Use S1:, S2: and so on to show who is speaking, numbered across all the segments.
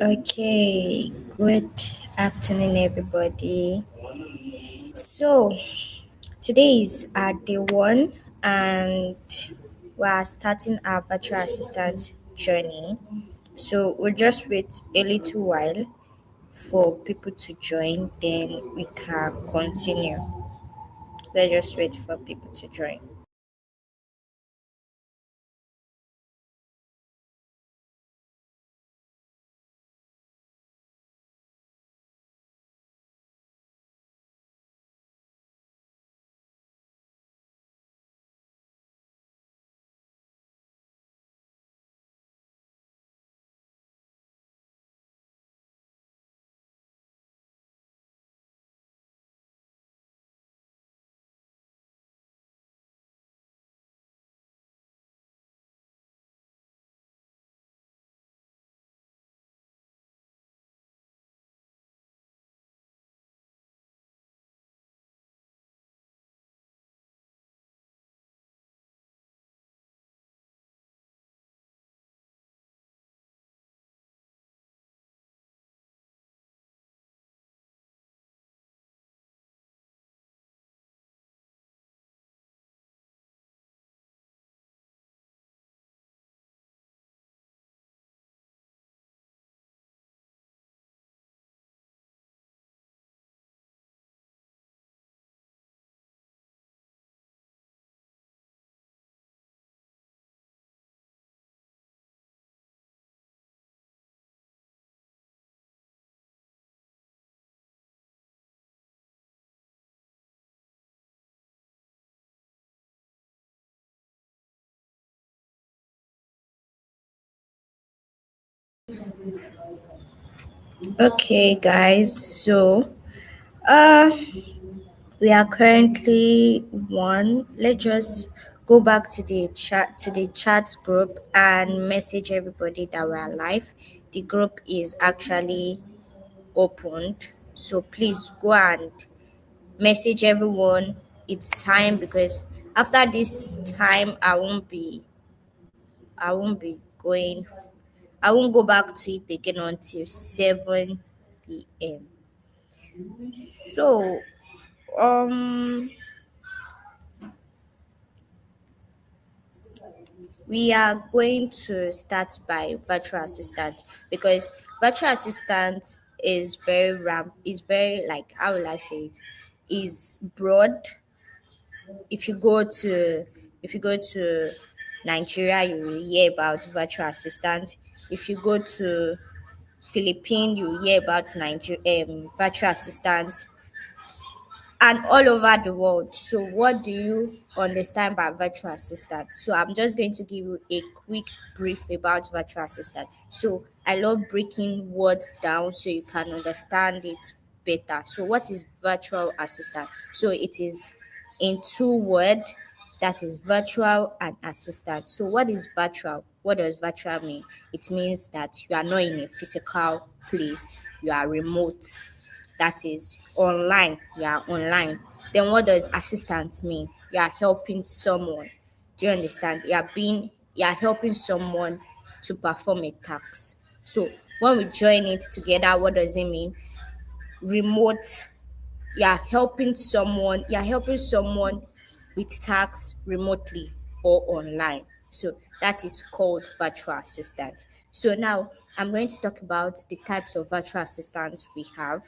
S1: Okay, good afternoon, everybody. So, today is our day one, and we are starting our virtual assistant journey. So, we'll just wait a little while for people to join, then we can continue. Let's just wait for people to join. Okay, guys. Uh, we are currently one. Let's just go back to the chat group and message everybody that we're live. The group is actually opened, so please go and message everyone. It's time because after this time, I won't be going. I won't go back to it again until 7 p.m. So um we are going to start by virtual assistant because virtual assistant is very, like, how will I say it, is broad. If you go to Nigeria, you will hear about virtual assistant. If you go to Philippines, you will hear about virtual assistant, and all over the world. So, what do you understand by virtual assistant? So, I'm just going to give you a quick brief about virtual assistant. So, I love breaking words down so you can understand it better. So, what is virtual assistant? So, it is in two words, that is virtual and assistant. So, what is virtual? What does virtual mean? It means that you are not in a physical place, you are remote, that is online. You are online. Then what does assistant mean? You are helping someone. Do you understand? You are helping someone to perform a task. So when we join it together, what does it mean? Remote. You are helping someone with tasks remotely or online. So that is called virtual assistant. So now I'm going to talk about the types of virtual assistants we have.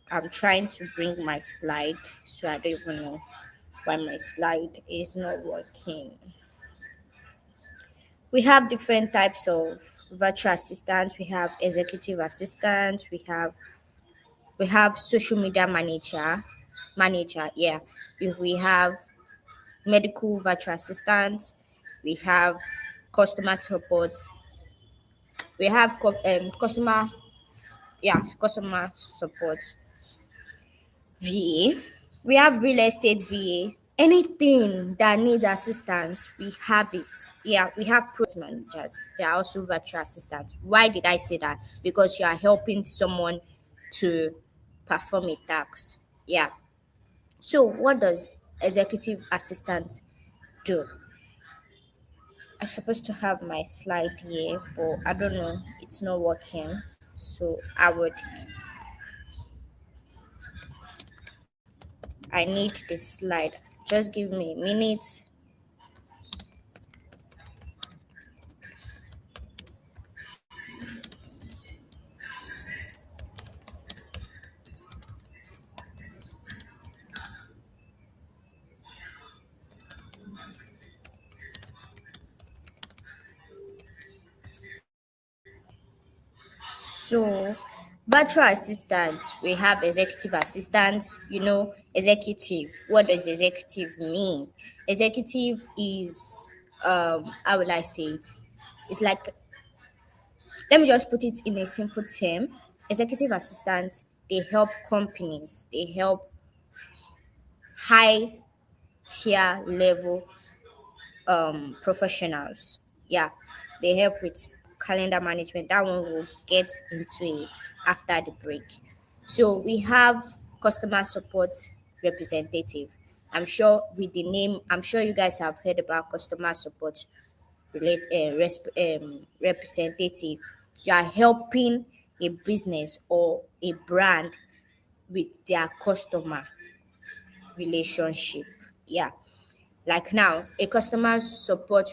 S1: I'm trying to bring my slide, so I don't even know why my slide is not working. We have different types of virtual assistants. We have executive assistants. We have social media manager. Yeah, we have medical virtual assistants. We have customer support. We have customer support VA. We have real estate VA. Anything that needs assistance, we have it. Yeah, we have project managers. They are also virtual assistants. Why did I say that? Because you are helping someone to perform a task. Yeah. So what does executive assistant do? I'm supposed to have my slide here, but I don't know, it's not working. So I need this slide. Just give me a minute. So, virtual assistant, we have executive assistant, executive. What does executive mean? Executive is, how will I say it? It's like, let me just put it in a simple term. Executive assistant, they help companies, they help high tier level professionals. Yeah, they help with calendar management. That one will get into it after the break. So we have customer support representative. I'm sure you guys have heard about customer support representative. You are helping a business or a brand with their customer relationship. Yeah, like now, a customer support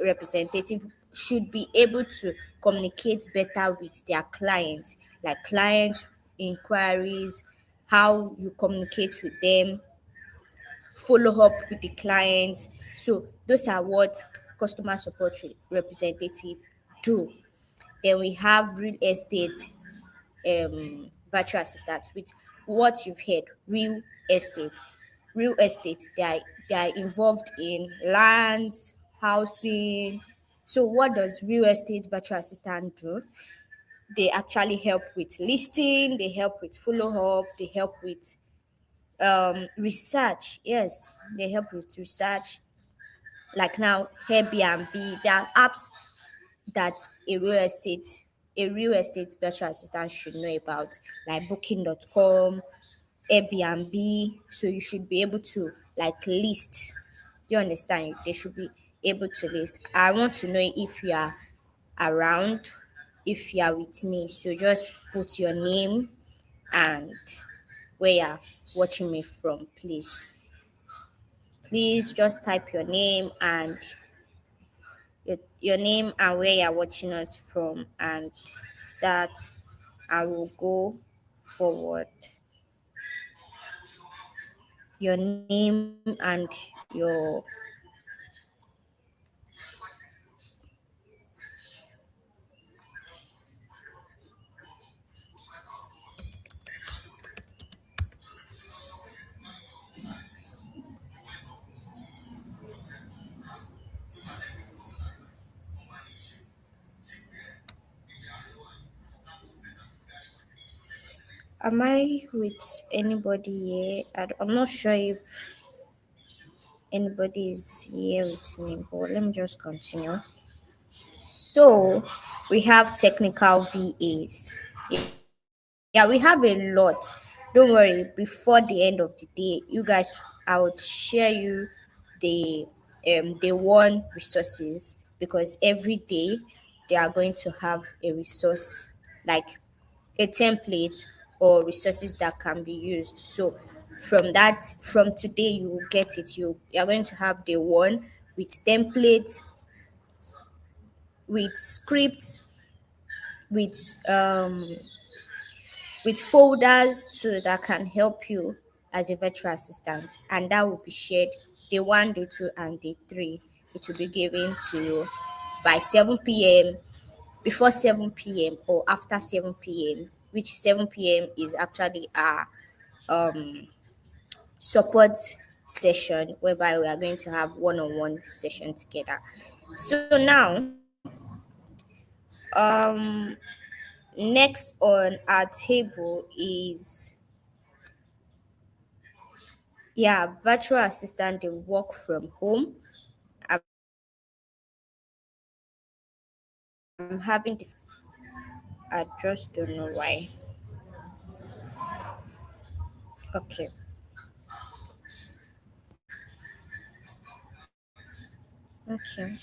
S1: representative should be able to communicate better with their clients, like client inquiries, how you communicate with them, follow up with the client. So those are what customer support representative do. Then we have real estate virtual assistants with what you've heard, real estate. Real estate, they are involved in lands, housing. So what does real estate virtual assistant do? They actually help with listing, they help with follow up, they help with research. Yes, they help with research. Like now, Airbnb, there are apps that a real estate a real estate virtual assistant should know about, like booking.com, Airbnb. So you should be able to like list. Do you understand? They should be able to list. I want to know if you are around, if you are with me. So just put your name and where you're watching me from, please. Please just type your name and where you're watching us from, and that I will go forward. Your name and your am I with anybody here? I'm not sure if anybody is here with me, but let me just continue. So we have technical VAs. Yeah, we have a lot. Don't worry, before the end of the day, you guys, I would share you the one resources, because every day they are going to have a resource, like a template or resources that can be used. So from today you will get it. You are going to have the one with template, with scripts, with folders too that can help you as a virtual assistant, and that will be shared day one, day two, and day three. It will be given to you by 7 p.m., before 7 p.m., or after 7 p.m., which 7 p.m. is actually our support session, whereby we are going to have one-on-one session together. So now, um next on our table is, yeah, virtual assistant, they work from home. I'm having I just don't know why. Okay. Okay.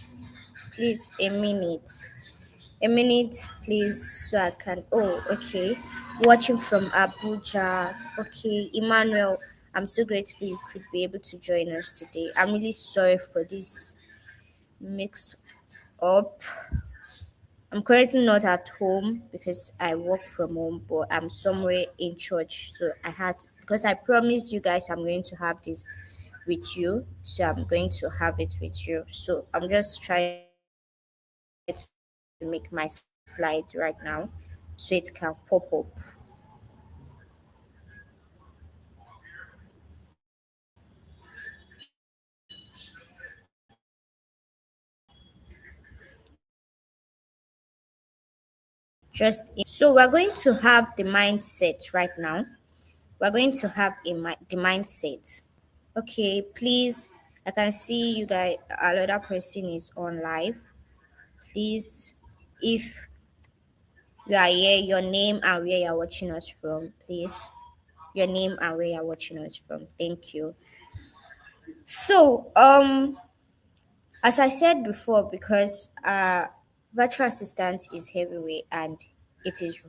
S1: Please, a minute. A minute, please, so I can. Oh, okay. Watching from Abuja. Okay, Emmanuel, I'm so grateful you could be able to join us today. I'm really sorry for this mix up. I'm currently not at home because I work from home, but I'm somewhere in church. So I had, because I promised you guys I'm going to have this with you. So I'm going to have it with you. So I'm just trying to make my slide right now so it can pop up. So we're going to have the mindset right now. We're going to have the mindset. Okay, please. I can see you guys. Another person is on live. Please, if you are here, your name and where you're watching us from, please. Your name and where you're watching us from. Thank you. So, as I said before, because virtual assistant is heavyweight and it is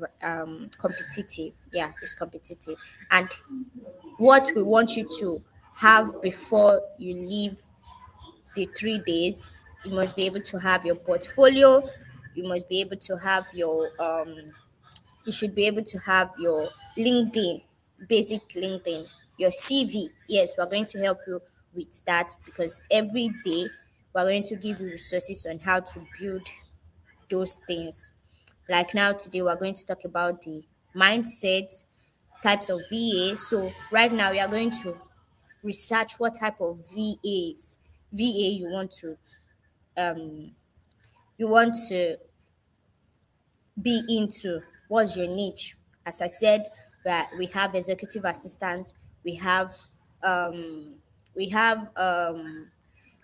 S1: competitive. Yeah, it's competitive. And what we want you to have before you leave the 3 days, you must be able to have your portfolio. You must be able to have your you should be able to have your LinkedIn, basic LinkedIn, your CV. Yes, we're going to help you with that because every day we're going to give you resources on how to build those things. Like now, today, we're going to talk about the mindset, types of VA. So, right now, we are going to research what type of VA um, you want to be into. What's your niche? As I said, we have executive assistants, we have um, we have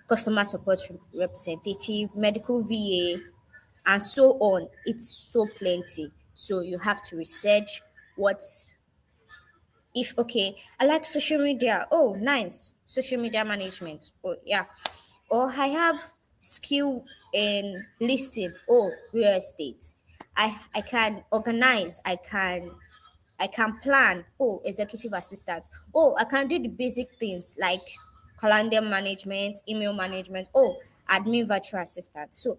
S1: customer support representative, medical VA, and so on. It's so plenty. So you have to research what if okay, I like social media. Oh, nice. Social media management. Oh, yeah. Or I have skill in listing. Oh, real estate. I can organize. I can plan. Oh, executive assistant. Oh, I can do the basic things like calendar management, email management. Oh, admin virtual assistant. So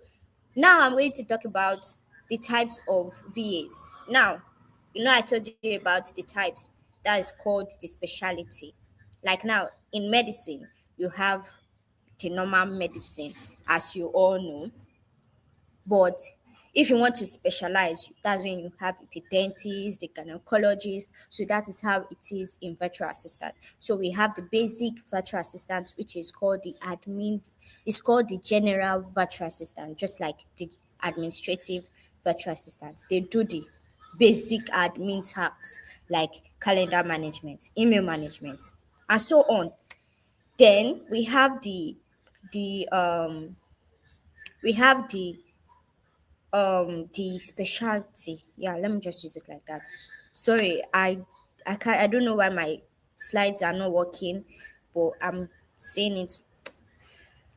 S1: now I'm going to talk about the types of VAs. Now, I told you about the types. That is called the specialty. Like now, in medicine, you have the normal medicine, as you all know. But if you want to specialize, that's when you have the dentist, the gynecologist. So that is how it is in virtual assistant. So we have the basic virtual assistant, which is called the admin. It's called the general virtual assistant, just like the administrative virtual assistant. They do the basic admin tasks like calendar management, email management, and so on. Then the we have the specialty. Yeah, let me just use it like that. Sorry, I don't know why my slides are not working, but I'm saying it.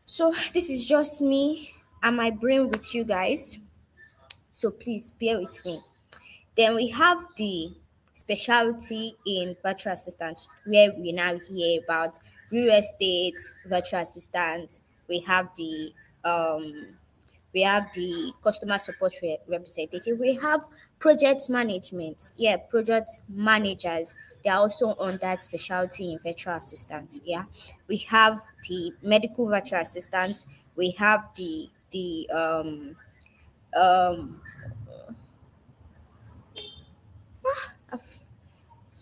S1: So this is just me and my brain with you guys, so please bear with me. Then we have the specialty in virtual assistants, where we now hear about real estate virtual assistant. We have the um customer support representative. We have project management. Yeah, project managers. They are also on that specialty in virtual assistant. Yeah, we have the medical virtual assistant. We have um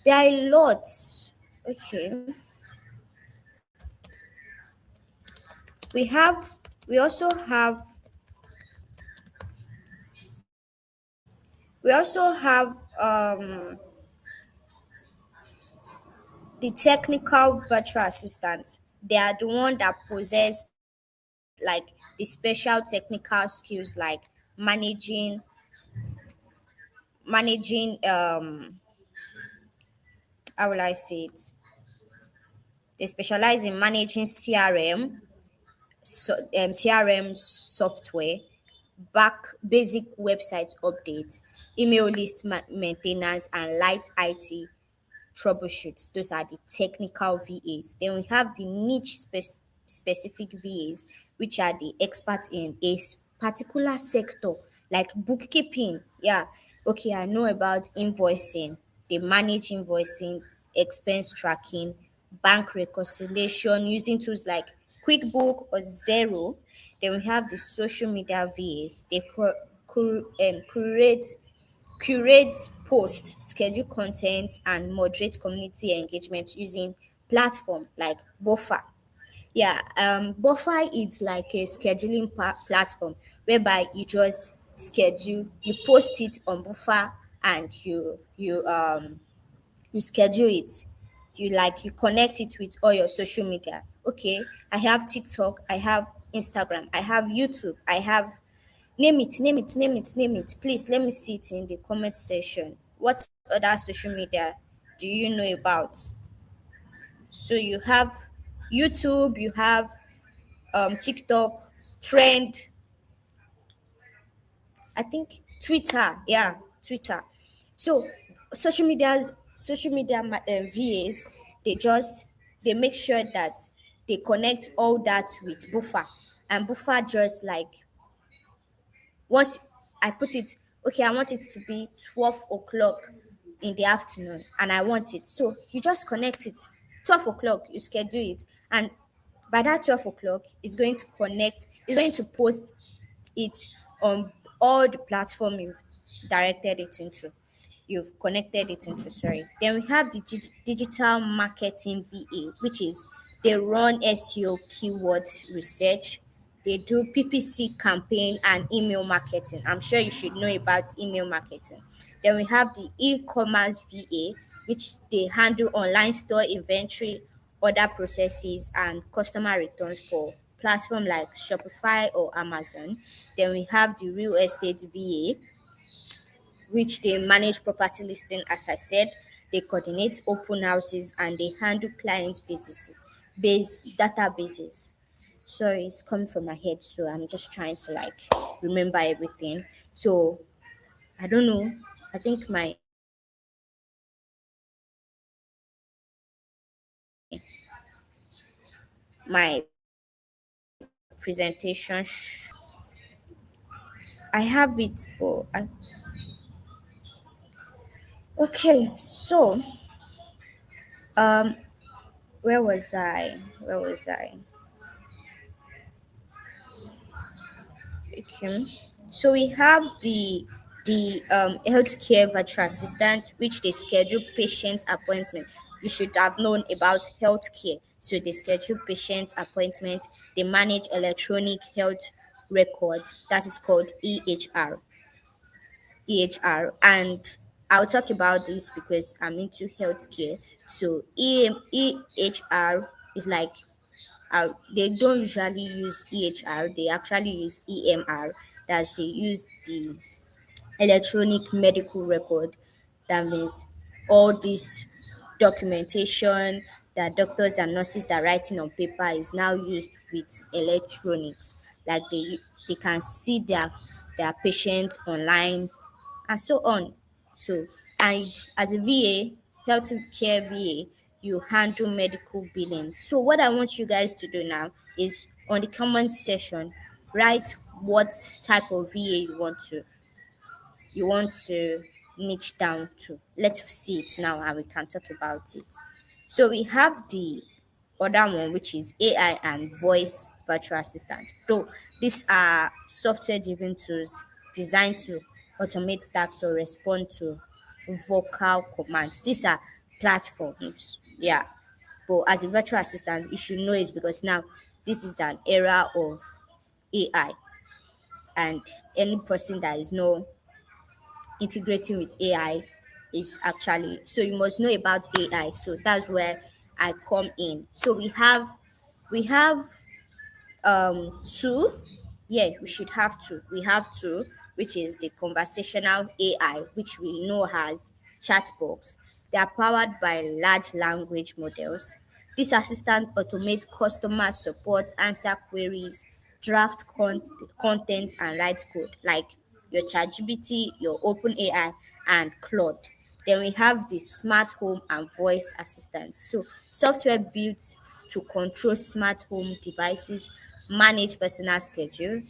S1: there are a lot. Okay, we have we also have we also have the technical virtual assistants. They are the one that possess like the special technical skills like managing managing how will I say it? They specialize in managing CRM, CRM software, back basic website updates, email list maintenance, and light IT troubleshoot. Those are the technical VAs. Then we have the niche specific VAs, which are the expert in a particular sector, like bookkeeping. Yeah, okay, I know about invoicing. They manage invoicing, expense tracking, bank reconciliation using tools like QuickBook or Zero. Then we have the social media VAs. They curate posts, schedule content, and moderate community engagement using platform like Buffer. Yeah, Buffer is like a scheduling platform whereby you just schedule, you post it on Buffer, and you schedule it. You connect it with all your social media. Okay, I have TikTok, I have Instagram, I have YouTube, I have name it, name it, name it, name it. Please let me see it in the comment section. What other social media do you know about? So you have YouTube, you have TikTok, Trend, I think Twitter. Yeah, Twitter. So social media VAs, they just they make sure that they connect all that with Buffer, and Buffer just like once I put it, okay, I want it to be 12 o'clock in the afternoon and I want it. So you just connect it. 12 o'clock, you schedule it. And by that 12 o'clock, it's going to post it on all the platform directed it into. You've connected it into, sorry. Then we have the digital marketing VA, which is they run SEO keywords research, they do PPC campaign and email marketing. I'm sure you should know about email marketing. Then we have the e-commerce VA, which they handle online store inventory, order processes, and customer returns for platform like Shopify or Amazon. Then we have the real estate VA, which they manage property listing, as I said. They coordinate open houses and they handle client base databases. Sorry, it's coming from my head, so I'm just trying to like remember everything. So I don't know. I think my presentation. I have it, but okay. So um, where was I? Where was I? Okay. So we have the healthcare virtual assistant, which they schedule patient appointment. You should have known about healthcare. So they schedule patient appointment. They manage electronic health records. That is called EHR. And I'll talk about this because I'm into healthcare. So EHR is like they don't usually use EHR, they actually use EMR. That's they use the electronic medical record. That means all this documentation that doctors and nurses are writing on paper is now used with electronics. Like they can see their patients online and so on. So, and as a VA, health care VA, you handle medical billing. So, what I want you guys to do now is on the comment section, write what type of VA you want to niche down to. Let's see it now and we can talk about it. So we have the other one, which is AI and voice virtual assistant. So these are software driven tools designed to automate tasks or respond to vocal commands. These are platforms. Yeah. But as a virtual assistant, you should know it because now this is an era of AI, and any person that is no integrating with AI is actually, so you must know about AI. So that's where I come in. So we have two. Yeah, we should have two. We have two, which is the conversational AI, which we know has chatbots. They are powered by large language models. This assistant automates customer support, answer queries, draft content, and write code like your ChatGPT, your OpenAI, and Claude. Then we have the smart home and voice assistants. So software built to control smart home devices, manage personal schedule,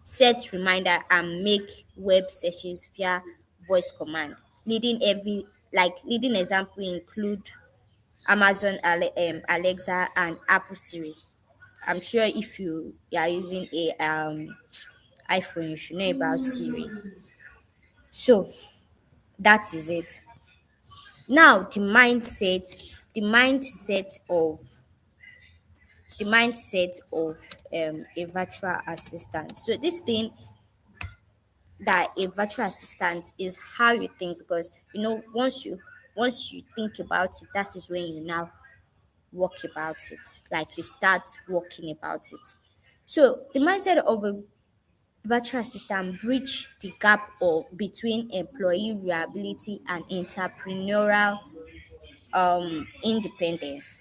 S1: set reminder, and make web searches via voice command. Leading example include Amazon Alexa and Apple Siri. I'm sure if you are using a iPhone, you should know about Siri. So that is it. Now the mindset of a virtual assistant. So this thing that a virtual assistant is how you think, because once you think about it, that is when you now work about it. Like you start working about it. So the mindset of a virtual assistant bridge the gap between employee reliability and entrepreneurial independence.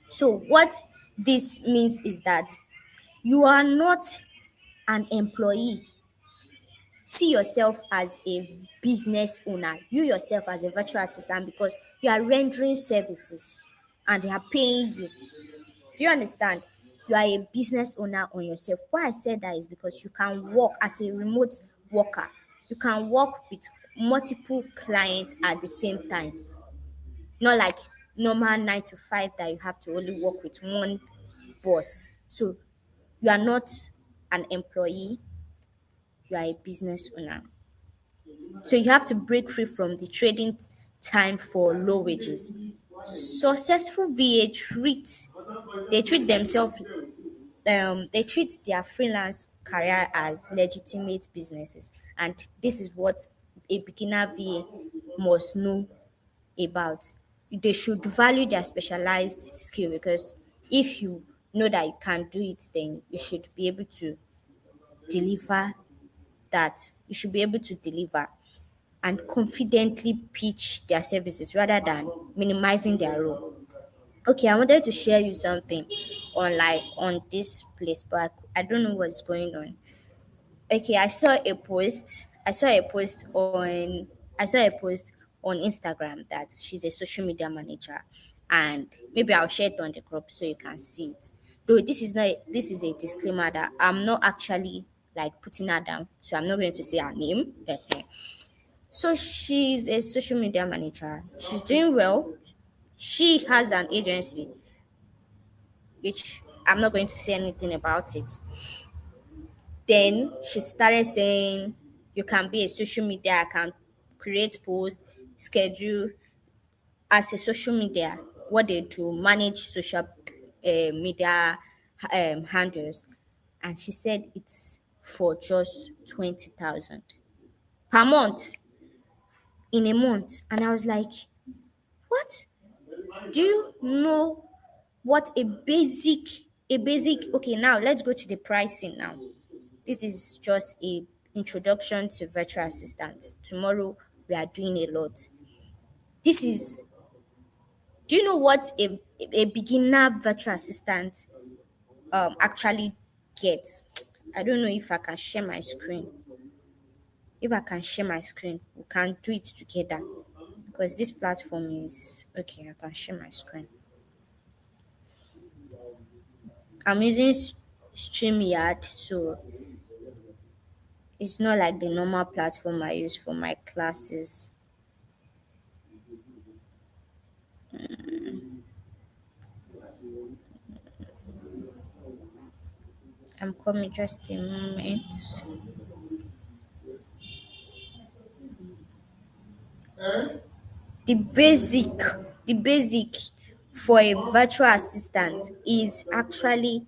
S1: So what this means is that you are not an employee. See yourself as a business owner. You yourself as a virtual assistant, because you are rendering services and they are paying you. Do you understand? You are a business owner on yourself. Why I said that is because you can work as a remote worker. You can work with multiple clients at the same time. Not like normal 9 to 5 that you have to only work with one boss. So you are not an employee, you are a business owner. So you have to break free from the trading time for low wages. Successful VA treat themselves they treat their freelance career as legitimate businesses, and this is what a beginner VA must know about. They should value their specialized skill, because if you know that you can do it, then you should be able to deliver that. You should be able to deliver and confidently pitch their services rather than minimizing their role. Okay, I wanted to share you something on this place, but I don't know what's going on. Okay, I saw a post on Instagram that she's a social media manager, and maybe I'll share it on the group so you can see it. Though this is a disclaimer that I'm not actually like putting her down, so I'm not going to say her name. So she's a social media manager. She's doing well. She has an agency, which I'm not going to say anything about it. Then she started saying, you can be a social media, I can create posts, schedule as a social media. What they do, manage social media handles. And she said it's for just 20,000 per month, in a month. And I was like, what? Do you know what a basic okay, now let's go to the pricing now. This is just a introduction to virtual assistants. Tomorrow we are doing a lot. This is Do you know what a beginner virtual assistant actually gets? I don't know if I can share my screen. If I can share my screen, we can do it together, because this platform is okay. I can share my screen. I'm using StreamYard, so it's not like the normal platform I use for my classes. I'm coming, just a moment. The basic, the basic for a virtual assistant is actually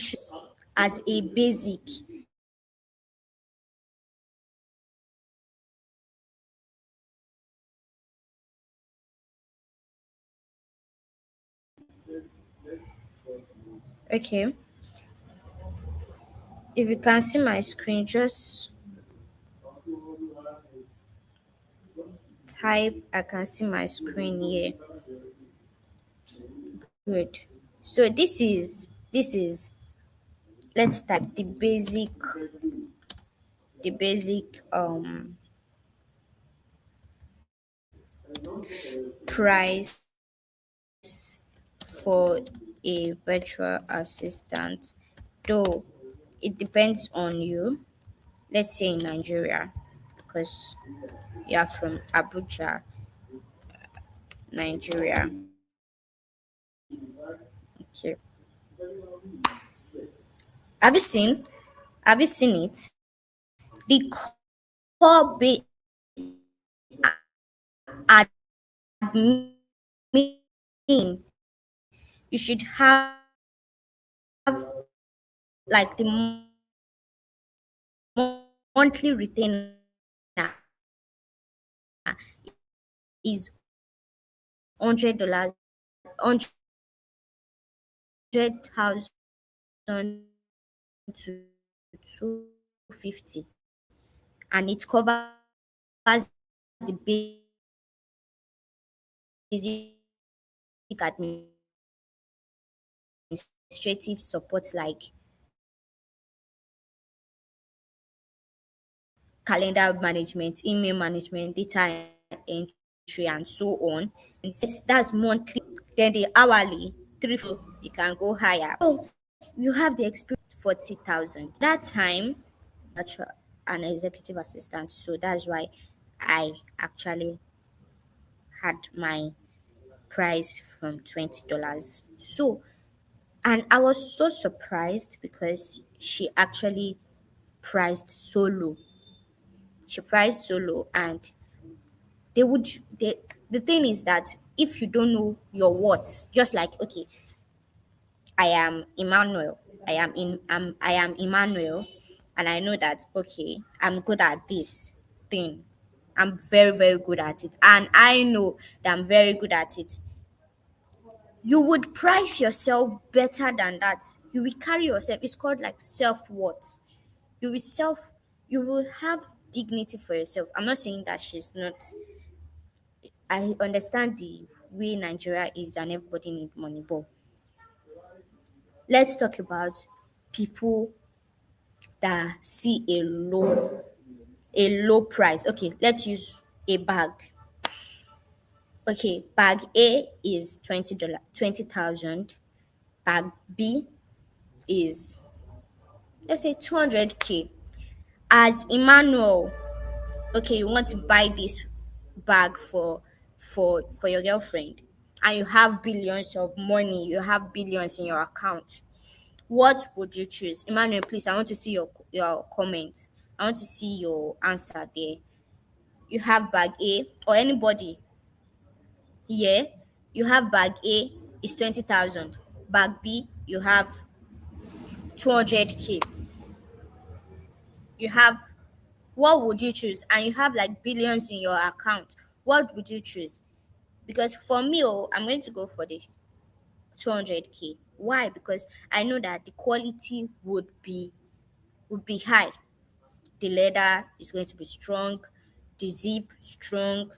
S1: should as a basic. Okay, if you can see my screen, just type. I can see my screen here. Good. So this is let's type the basic price for a virtual assistant. Though it depends on you. Let's say in Nigeria, because you are from Abuja, Nigeria. Okay. Have you seen? Have you seen it? The core admin, you should have like the monthly retainer is $100, 100,000 to 250, and it covers the basic administrative support like calendar management, email management, data entry, and so on. And that's monthly. Then the hourly, you can go higher. So you have the experience 40,000. That time, actually, an executive assistant. So that's why I actually had my price from $20. So, and I was so surprised because she actually priced so low. She priced so low, and they would they the thing is that if you don't know your worth, just like okay, I am Emmanuel, I am Emmanuel, and I know that okay, I'm good at this thing. I'm very, very good at it, and I know that I'm very good at it. You would price yourself better than that. You will carry yourself. It's called like self-worth. You will self you will have dignity for yourself. I'm not saying that she's not. I understand the way Nigeria is and everybody need money, but let's talk about people that see a low price. Okay, let's use a bag. Okay, bag A is $20, 20,000. Bag B is, let's say, 200K. As Emmanuel, okay, you want to buy this bag for your girlfriend, and you have billions of money, you have billions in your account. What would you choose? Emmanuel, please, I want to see your comment. I want to see your answer there. You have bag A, or anybody here, you have bag A is 20,000. Bag B, you have 200K. You have, what would you choose? And you have like billions in your account. What would you choose? Because for me, I'm going to go for the 200K. Why? Because I know that the quality would be high. The leather is going to be strong, the zip strong.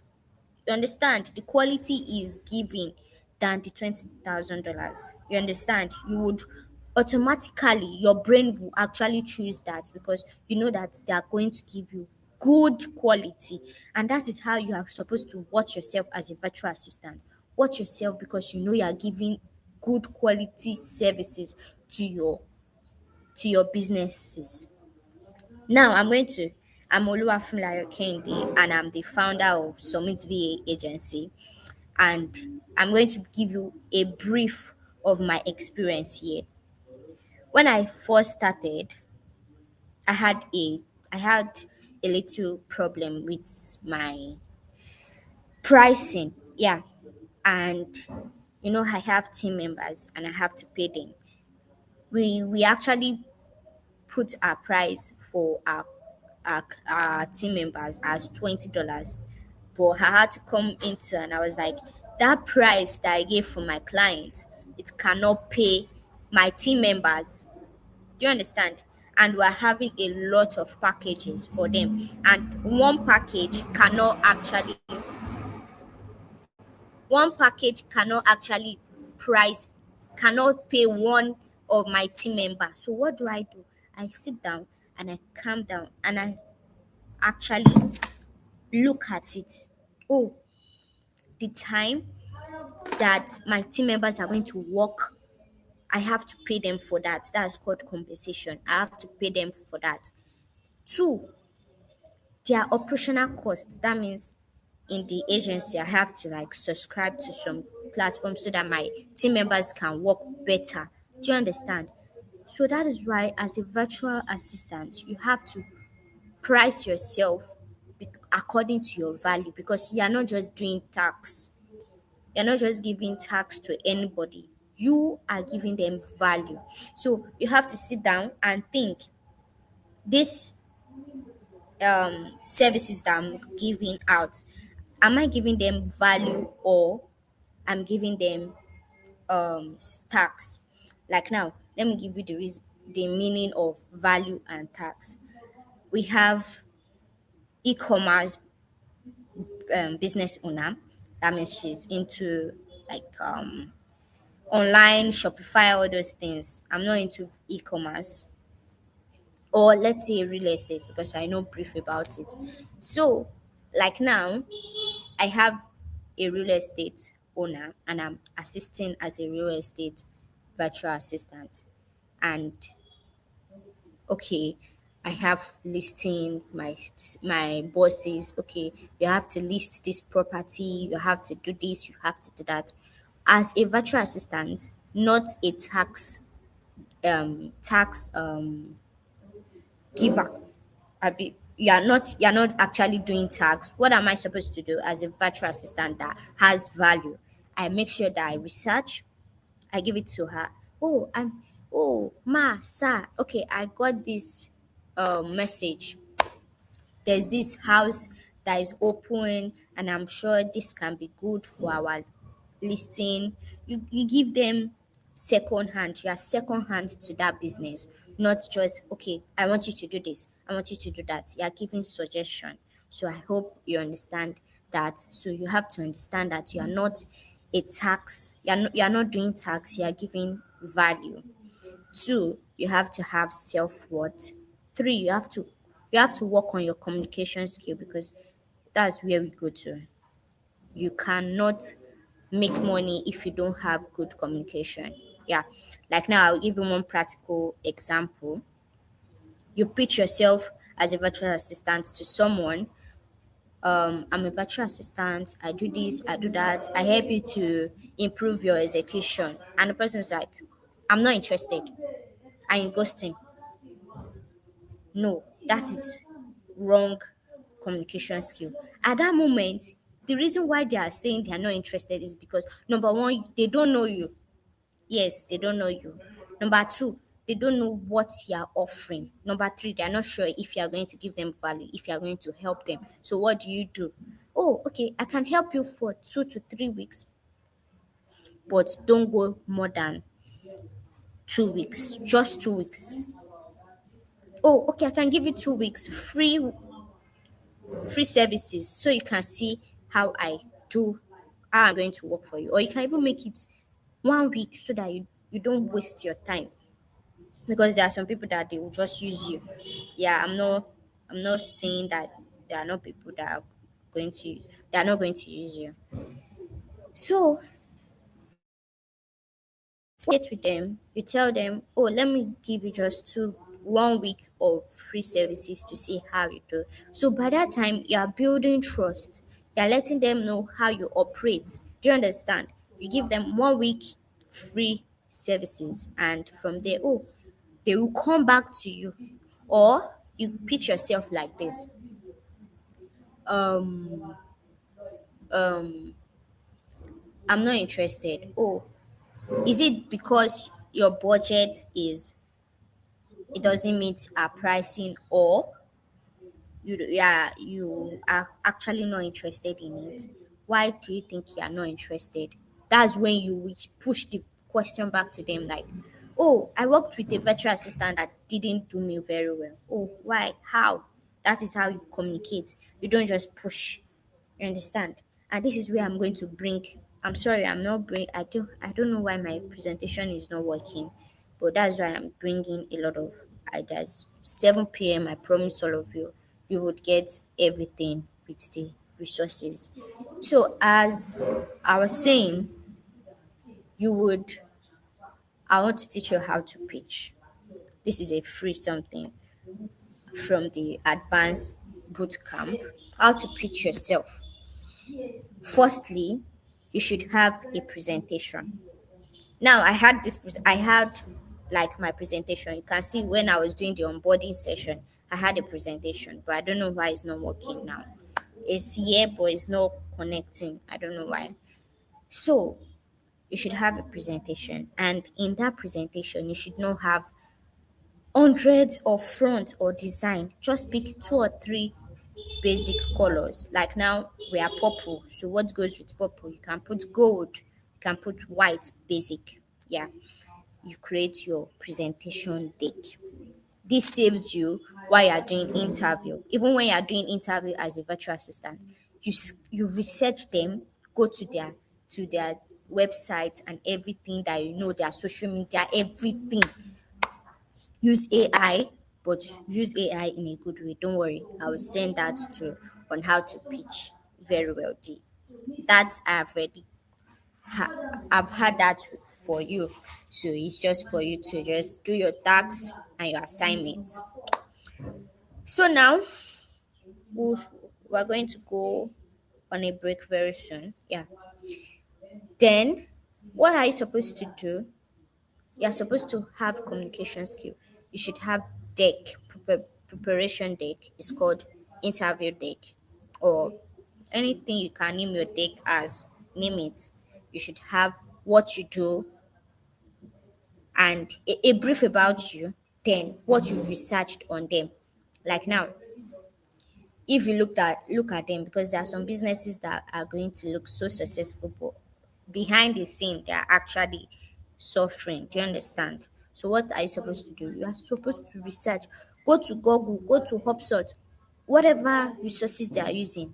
S1: You understand? The quality is giving than the $20,000. You understand? You would automatically, your brain will actually choose that because you know that they are going to give you good quality, and that is how you are supposed to watch yourself as a virtual assistant. Watch yourself because you know you are giving good quality services to your businesses. Now I'm Oluwafunlayo Kehinde, and I'm the founder of Summit VA Agency, and I'm going to give you a brief of my experience here. When I first started, I had a I had a little problem with my pricing. Yeah. And I have team members and I have to pay them. We actually put our price for our team members as $20. But I had to come into and I was like, that price that I gave for my client, it cannot pay my team members. Do you understand? And we're having a lot of packages for them. And one package cannot actually price cannot pay one of my team member. So what do I do? I sit down and I calm down and I actually look at it. Oh, the time that my team members are going to work, I have to pay them for that. That's called compensation. I have to pay them for that. Two, their operational costs. That means in the agency, I have to like subscribe to some platform so that my team members can work better. Do you understand? So that is why, as a virtual assistant, you have to price yourself according to your value because you are not just doing tax. You're not just giving tax to anybody. You are giving them value. So you have to sit down and think this services that I'm giving out, am I giving them value or I'm giving them tax? Like now, let me give you the meaning of value and tax. We have e-commerce business owner. That means she's into like online Shopify, all those things. I'm not into e-commerce. Or let's say real estate because I know brief about it. So, like now, I have a real estate owner and I'm assisting as a real estate virtual assistant. And okay, I have listing my bosses. Okay, you have to list this property, you have to do this, you have to do that. As a virtual assistant, not a tax giver. You're not actually doing tax. What am I supposed to do as a virtual assistant that has value? I make sure that I research, I give it to her. Oh, ma, sir, okay, I got this message. There's this house that is open and I'm sure this can be good for our listing. You give them second hand. You are second hand to that business, not just okay, I want you to do this, I want you to do that. You are giving suggestion. So I hope you understand that. So you have to understand that you are not a tax, you are not doing tax, you are giving value. Two, you have to have self-worth. Three, you have to work on your communication skill because that's where we go to. You cannot make money if you don't have good communication. Yeah. Like now I'll give you one practical example. You pitch yourself as a virtual assistant to someone. I'm a virtual assistant, I do this, I do that, I help you to improve your execution. And the person is like, I'm not interested. I'm ghosting. No, that is wrong communication skill. At that moment, the reason why they are saying they are not interested is because number one, they don't know you. Yes, they don't know you. Number two, they don't know what you are offering. Number three, they are not sure if you are going to give them value, if you are going to help them. So what do you do? Oh, okay, I can help you for 2 to 3 weeks, but don't go more than 2 weeks, just 2 weeks. Oh, okay, I can give you 2 weeks free services so you can see how I do how I'm going to work for you. Or you can even make it 1 week so that you don't waste your time. Because there are some people that they will just use you. Yeah, I'm not saying that there are not people that are going to they are not going to use you. So get with them, you tell them, oh, let me give you just 1 week of free services to see how you do. So by that time, you are building trust. You are letting them know how you operate. Do you understand? You give them 1 week free services, and from there, oh, they will come back to you. Or you pitch yourself like this. Um, I'm not interested. Oh, is it because your budget is it doesn't meet our pricing, or you are actually not interested in it. Why do you think you are not interested? That's when you will push the question back to them, like, oh, I worked with a virtual assistant that didn't do me very well. Oh, why? How? That is how you communicate. You don't just push. You understand? And this is where I'm going to bring. I'm sorry, I'm not bring. I don't know why my presentation is not working, but that's why I'm bringing a lot of ideas. 7 p.m. I promise all of you, you would get everything with the resources. So as I was saying, you would. I want to teach you how to pitch. This is a free something from the advanced boot camp. How to pitch yourself. Firstly, you should have a presentation. Now, I had like my presentation. You can see when I was doing the onboarding session, I had a presentation, but I don't know why it's not working now. It's here, but it's not connecting. I don't know why. So, you should have a presentation, and in that presentation, you should not have hundreds of front or design. Just pick two or three basic colors. Like now we are purple. So what goes with purple? You can put gold, you can put white basic. Yeah. You create your presentation deck. This saves you while you are doing interview. Even when you are doing interview as a virtual assistant, you research them, go to their website and everything that you know, their social media, everything. Use AI, but use AI in a good way. Don't worry, I will send that to on how to pitch very well. D. That I've had that for you. So it's just for you to just do your tasks and your assignments. So now we'll, we're going to go on a break very soon. Yeah. Then what are you supposed to do? You're supposed to have communication skill. You should have preparation deck. It's called interview deck, or anything you can name your deck as. Name it. You should have what you do and a brief about you. Then what you researched on them. Like now, if you look at them, because there are some businesses that are going to look so successful, but behind the scene they are actually suffering. Do you understand? So what are you supposed to do? You are supposed to research. Go to Google, go to HubSpot, whatever resources they are using.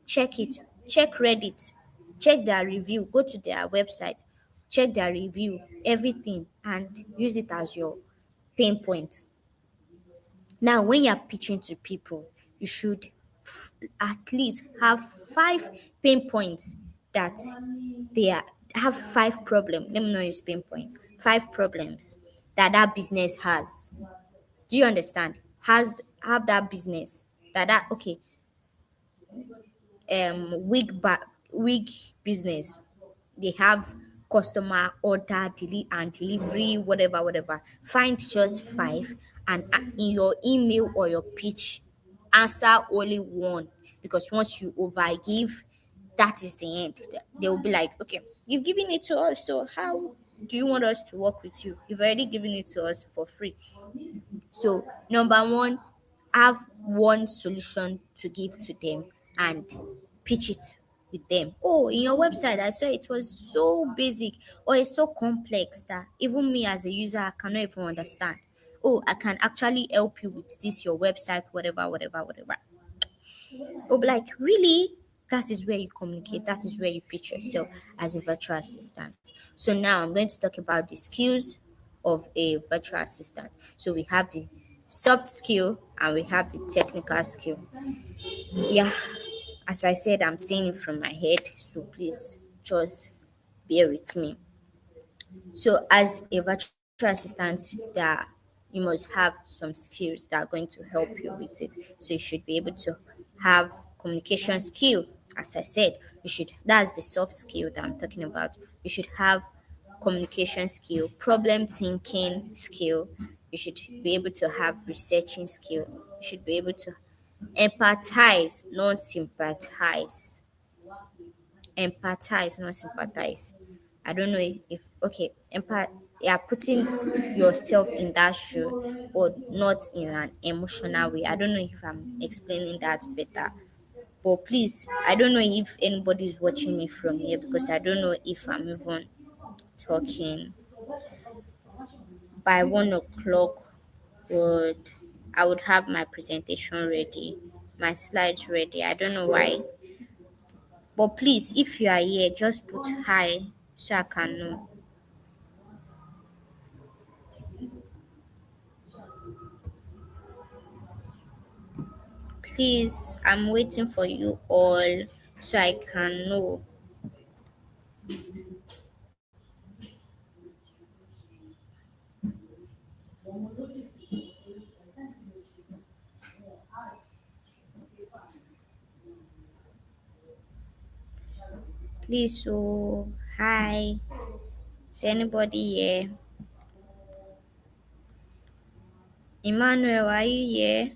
S1: Check it. Check Reddit. Check their review. Go to their website. Check their review. Everything, and use it as your pain point. Now, when you're pitching to people, you should at least have 5 pain points that they are, have 5 problems. Let me know your pain point. 5 problems that that business has. Do you understand? Has have that business okay, wig business, they have customer order and delivery, whatever. Find just 5, and in your email or your pitch, answer only one, because once you overgive, that is the end. They will be like, okay, you've given it to us, so how do you want us to work with you? You've already given it to us for free. So, number one, have one solution to give to them and pitch it with them. Oh, in your website, I saw it was so basic, or it's so complex that even me as a user I cannot even understand. Oh, I can actually help you with this, your website, whatever. Oh, like, really? That is where you communicate, that is where you pitch yourself as a virtual assistant. So now I'm going to talk about the skills of a virtual assistant. So we have the soft skill and we have the technical skill. Yeah, as I said, I'm saying it from my head, so please just bear with me. So, as a virtual assistant, that you must have some skills that are going to help you with it. So, you should be able to have communication skill. As I said, you should. That's the soft skill that I'm talking about. You should have communication skill, problem thinking skill. You should be able to have researching skill. You should be able to empathize, not sympathize. Empathize, not sympathize. I don't know if okay, empath. you're putting yourself in that shoe, but not in an emotional way. I don't know if I'm explaining that better. But please, I don't know if anybody is watching me from here because I don't know if I'm even talking. By 1 o'clock, would I would have my presentation ready, my slides ready. I don't know why. But please, if you are here, just put hi so I can know. Please, I'm waiting for you all so I can know. Please, so hi. Is anybody here? Emmanuel, are you here?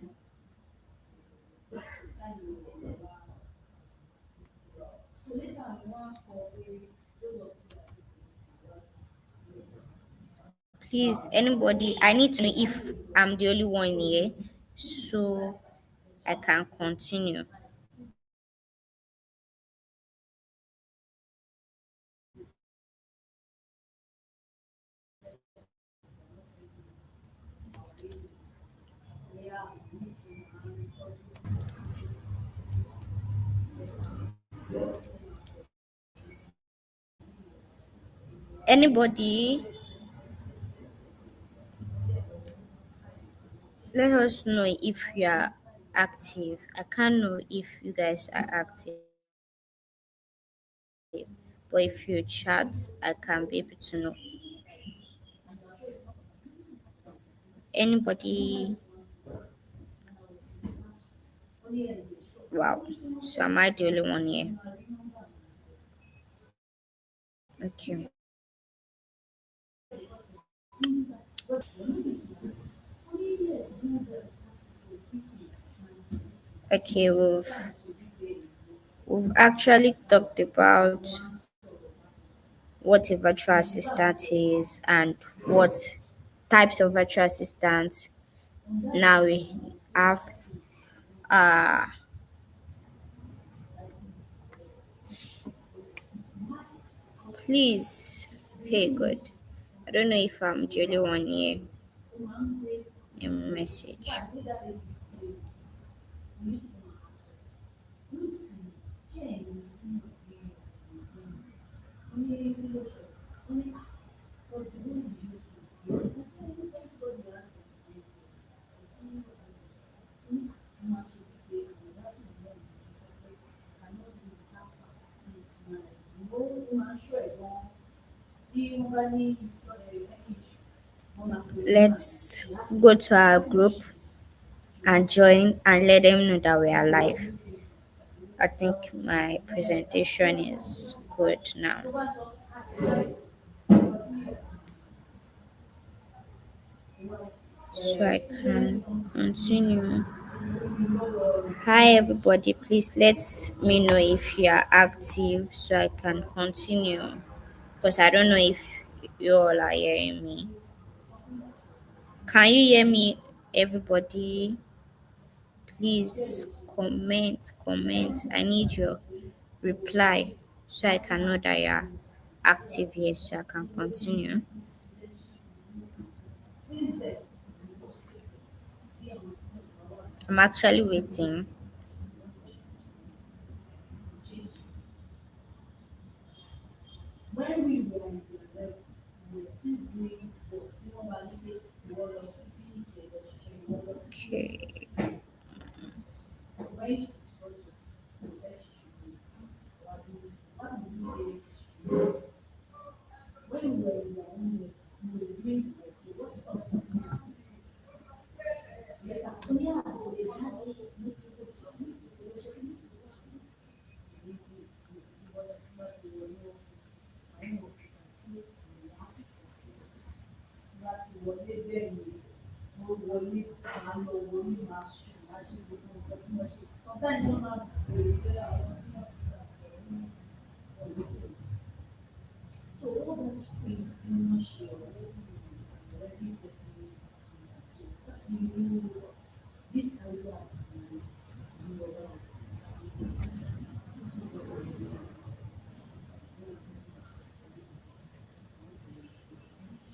S1: Please, anybody, I need to know if I'm the only one here so I can continue. Anybody, let us know if you are active. I can't know if you guys are active, but if you chat, I can be able to know. Anybody? Wow. So am I the only one here? Okay. Okay, we've actually talked about what a virtual assistant is and what types of virtual assistants. Now we have uh please, hey good. I don't know if I'm the only one here. A message. Let's go to our group and join and let them know that we are live. I think my presentation is good now. So I can continue. Hi everybody, please let me know if you are active so I can continue. Because I don't know if you all are hearing me. Can you hear me, everybody? Please comment. I need your reply so I can know that you are active here so I can continue. I'm actually waiting. Okay.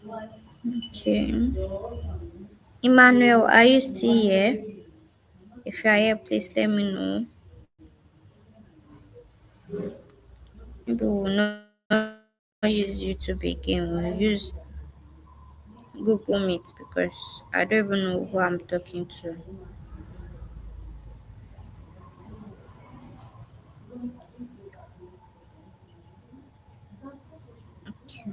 S1: Okay. Emmanuel, are you still here? If you are here, please let me know. Maybe we will not use YouTube again. We'll use Google Meet because I don't even know who I'm talking to. Okay.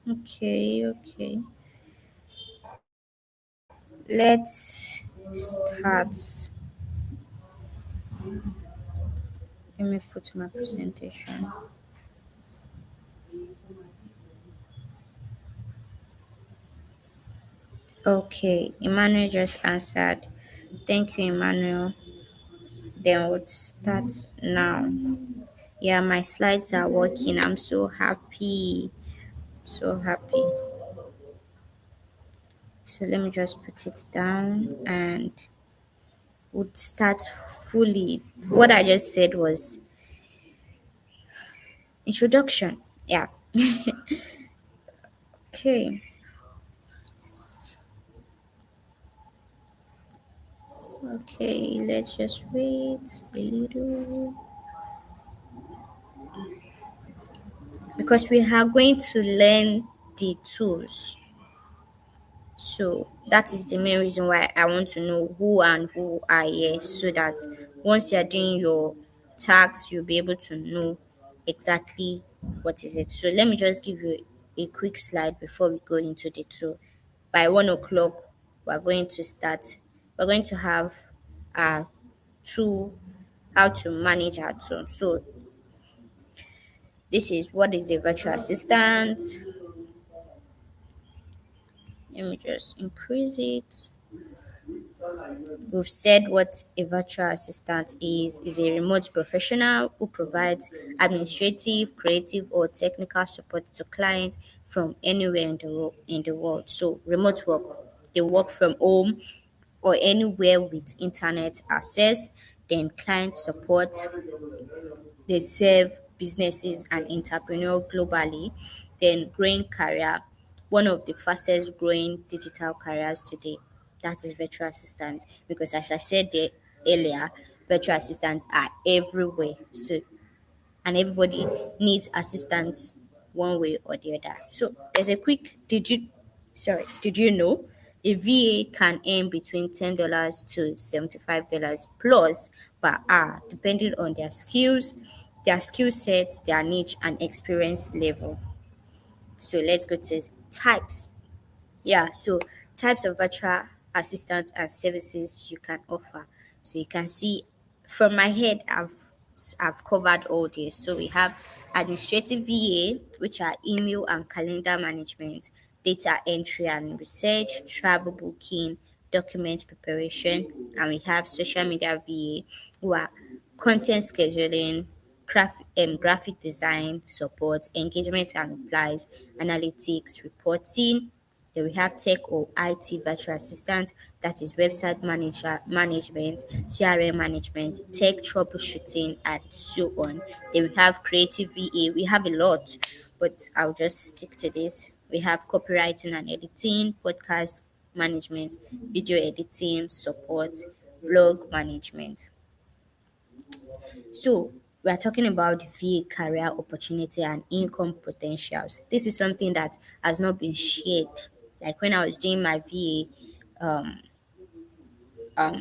S1: Okay, okay. Let's start. Let me put my presentation. Okay, Emmanuel just answered. Thank you, Emmanuel. Then we'll start now. Yeah, my slides are working. I'm so happy. So happy. So let me just put it down and would start fully. What I just said was introduction. Yeah. Okay. Okay, let's just wait a little because we are going to learn the tools. So that is the main reason why I want to know who and who are here so that once you're doing your tasks, you'll be able to know exactly what is it. So let me just give you a quick slide before we go into the tool. By 1 o'clock, we're going to start. We're going to have our tool, how to manage our tool. So this is what is a virtual assistant. Let me just increase it. We've said what a virtual assistant is a remote professional who provides administrative, creative, or technical support to clients from anywhere in the world. So remote work, they work from home or anywhere with internet access. Then client support, they serve businesses and entrepreneurs globally. Then growing career, one of the fastest growing digital careers today. That is virtual assistants. Because as I said there earlier, virtual assistants are everywhere. So and everybody needs assistance one way or the other. So there's a quick did you know a VA can earn between $10 to $75 plus per hour depending on their skill set, their niche and experience level. So let's go to types. Yeah, so types of virtual assistants and services you can offer. So you can see from my head, I've covered all this. So we have administrative VA, which are email and calendar management, data entry and research, travel booking, document preparation, and we have social media VA, who are content scheduling, graphic design support, engagement and replies, analytics, reporting. Then we have tech or IT virtual assistant, that is website management, CRM management, tech troubleshooting, and so on. Then we have creative VA. We have a lot, but I'll just stick to this. We have copywriting and editing, podcast management, video editing, support, blog management. So we are talking about VA career opportunity and income potentials. This is something that has not been shared. Like when I was doing my VA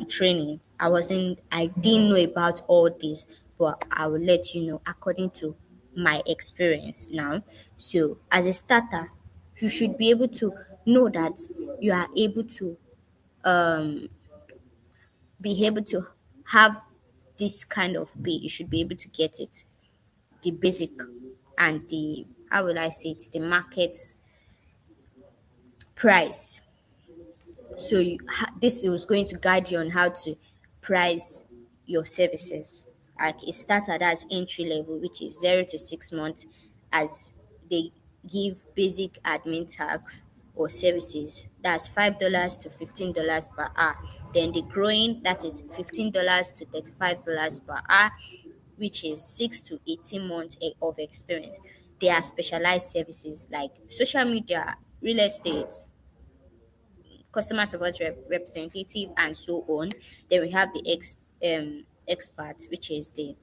S1: training, I didn't know about all this, but I will let you know according to my experience now. So as a starter, you should be able to know that you are able to um be able to have this kind of pay. You should be able to get it, the basic and the, how will I say it, the market price. So this was going to guide you on how to price your services. Like it started as entry level, which is 0 to 6 months, as they give basic admin tasks or services. That's $5 to $15 per hour. Then the growing, that is $15 to $35 per hour, which is 6 to 18 months of experience. There are specialized services like social media, real estate, customer support representative, and so on. Then we have the expert, which is the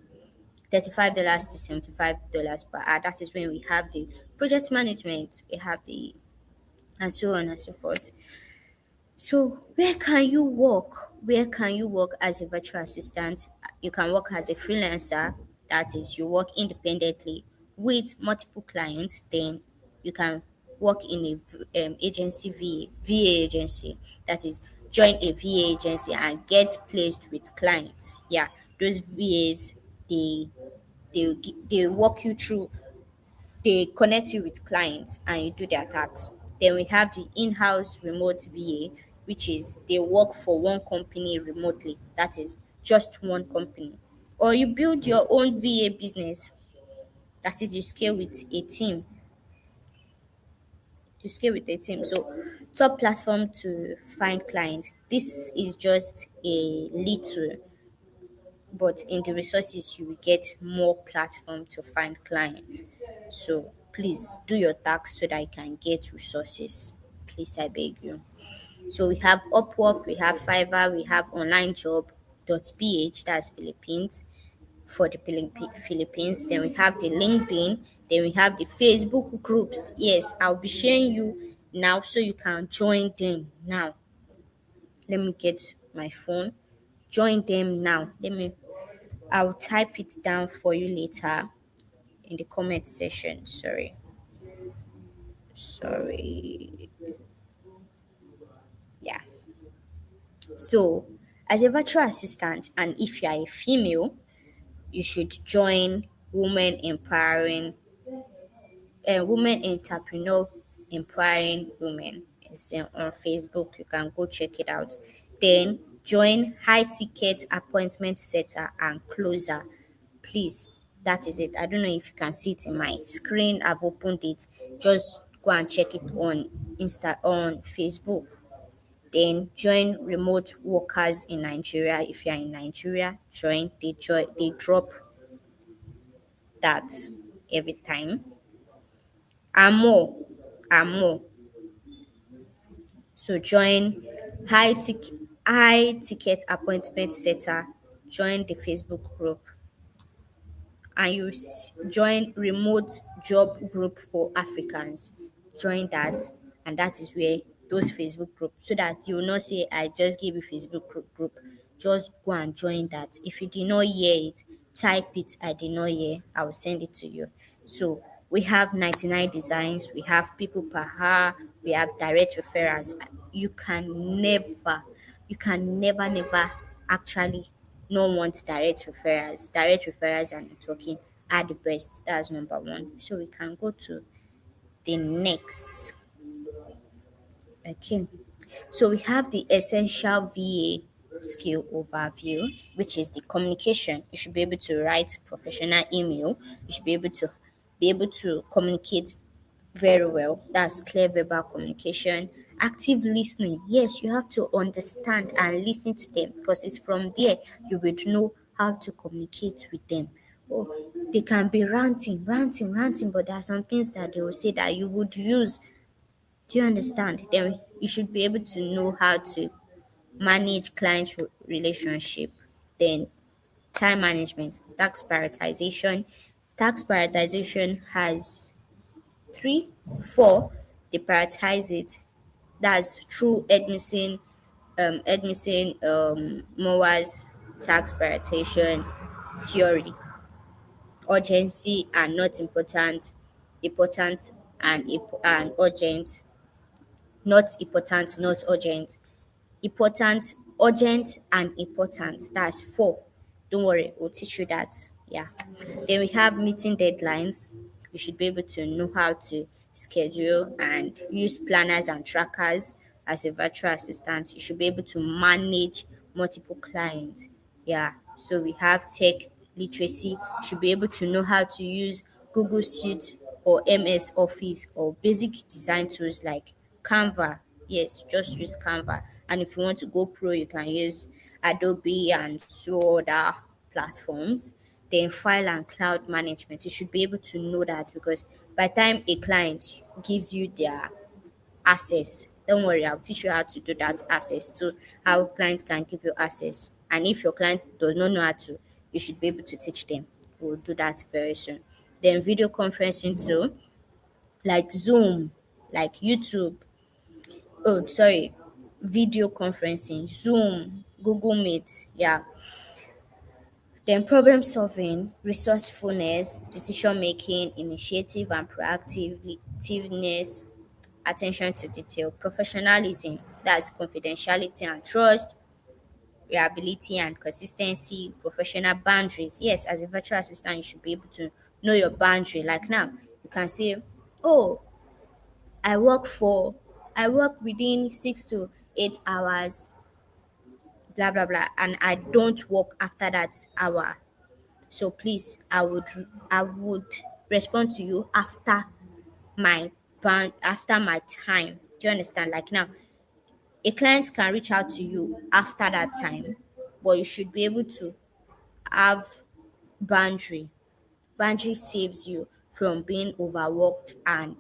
S1: $35 to $75 per hour. That is when we have the project management, we have the and so on and so forth. So where can you work? Where can you work as a virtual assistant? You can work as a freelancer, that is, you work independently with multiple clients. Then you can work in a agency, VA agency, that is, join a VA agency and get placed with clients. Yeah, those VAs, they they walk you through, they connect you with clients and you do their tasks. Then we have the in-house remote VA, which is they work for one company remotely. That is just one company. Or you build your own VA business. That is, you scale with a team. You scale with a team. So top platform to find clients. This is just a little, but in the resources you will get more platform to find clients. So please do your tax so that you can get resources. Please, I beg you. So we have Upwork, we have Fiverr, we have onlinejob.ph, that's Philippines, for the Philippines. Then we have the LinkedIn. Then we have the Facebook groups. Yes, I'll be sharing you now so you can join them now. Let me get my phone. Join them now. I'll type it down for you later in the comment section. Sorry. Yeah. So, as a virtual assistant, and if you are a female, you should join Women Entrepreneur Empowering Women. It's on Facebook. You can go check it out. Then join High Ticket Appointment Setter and Closer. Please, that is it. I don't know if you can see it in my screen. I've opened it. Just go and check it on Facebook. Then join Remote Workers in Nigeria. If you are in Nigeria, they drop that every time. And more. And more. So join high ticket appointment setter. Join the Facebook group, and join remote job group for Africans. Join that, and that is where those Facebook group, so that you will not say I just gave you Facebook group. Just go and join that. If you did not hear it, type it. I did not hear. I will send it to you. So we have 99 designs. We have people per hour. We have direct referrals. You can never actually no want direct referrals. Direct referrals and networking are the best. That's number one. So we can go to the next. Okay. So we have the essential VA skill overview, which is the communication. You should be able to write professional email. You should be able to communicate very well. That's clear verbal communication. Active listening. Yes, you have to understand and listen to them, because it's from there you would know how to communicate with them. Oh, they can be ranting, but there are some things that they will say that you would use. Do you understand? Then you should be able to know how to manage client relationship. Then time management, tax prioritization. Tax prioritization has three, four. They prioritize it. That's through Moa's tax prioritization theory. Urgency and not important, important and urgent, not important, not urgent, important, urgent, and important. That's four. Don't worry, we'll teach you that. Yeah. Then we have meeting deadlines. You should be able to know how to schedule and use planners and trackers as a virtual assistant. You should be able to manage multiple clients. Yeah. So we have tech literacy. You should be able to know how to use Google Sheet or MS Office or basic design tools like Canva. Yes, just use Canva. And if you want to go pro, you can use Adobe and so other platforms. Then file and cloud management. You should be able to know that because by the time a client gives you their access, don't worry, I'll teach you how to do that access to how clients can give you access. And if your client does not know how to, you should be able to teach them. We'll do that very soon. Then video conferencing too, like Zoom, like YouTube. Oh, sorry, video conferencing, Zoom, Google Meet. Yeah. Then problem solving, resourcefulness, decision making, initiative and proactiveness, attention to detail, professionalism, that's confidentiality and trust, reliability and consistency, professional boundaries. Yes, as a virtual assistant, you should be able to know your boundary. Like now, you can say, oh, I work for I work within 6 to 8 hours, blah blah blah, and I don't work after that hour. So please, I would respond to you after my time. Do you understand? Like now, a client can reach out to you after that time, but you should be able to have boundary. Boundary saves you from being overworked and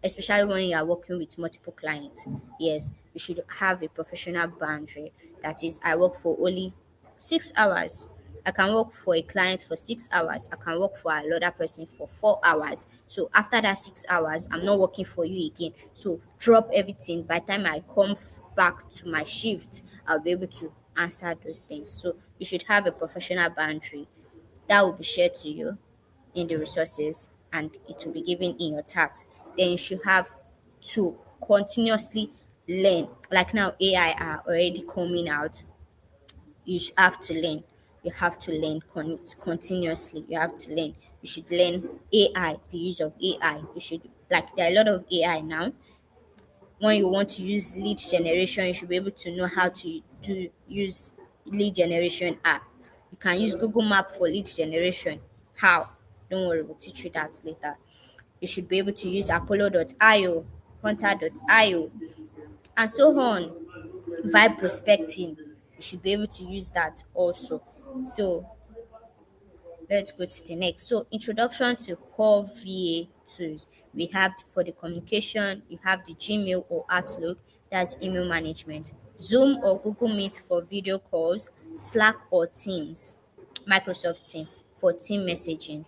S1: especially when you are working with multiple clients. Yes, you should have a professional boundary. That is, I work for only 6 hours. I can work for a client for 6 hours. I can work for another person for 4 hours. So after that 6 hours, I'm not working for you again. So drop everything. By the time I come back to my shift, I'll be able to answer those things. So you should have a professional boundary that will be shared to you in the resources and it will be given in your tax. Then you should have to continuously learn. Like now, AI are already coming out. You have to learn. You have to learn continuously. You have to learn. You should learn AI, the use of AI. You should, like, there are a lot of AI now. When you want to use lead generation, you should be able to know how to use lead generation app. You can use Google Map for lead generation. How? Don't worry, we'll teach you that later. You should be able to use Apollo.io, Hunter.io, and so on. Vibe prospecting, you should be able to use that also. So let's go to the next. So, introduction to core VA tools. We have for the communication, you have the Gmail or Outlook, that's email management, Zoom or Google Meet for video calls, Slack or Teams, Microsoft Team for team messaging.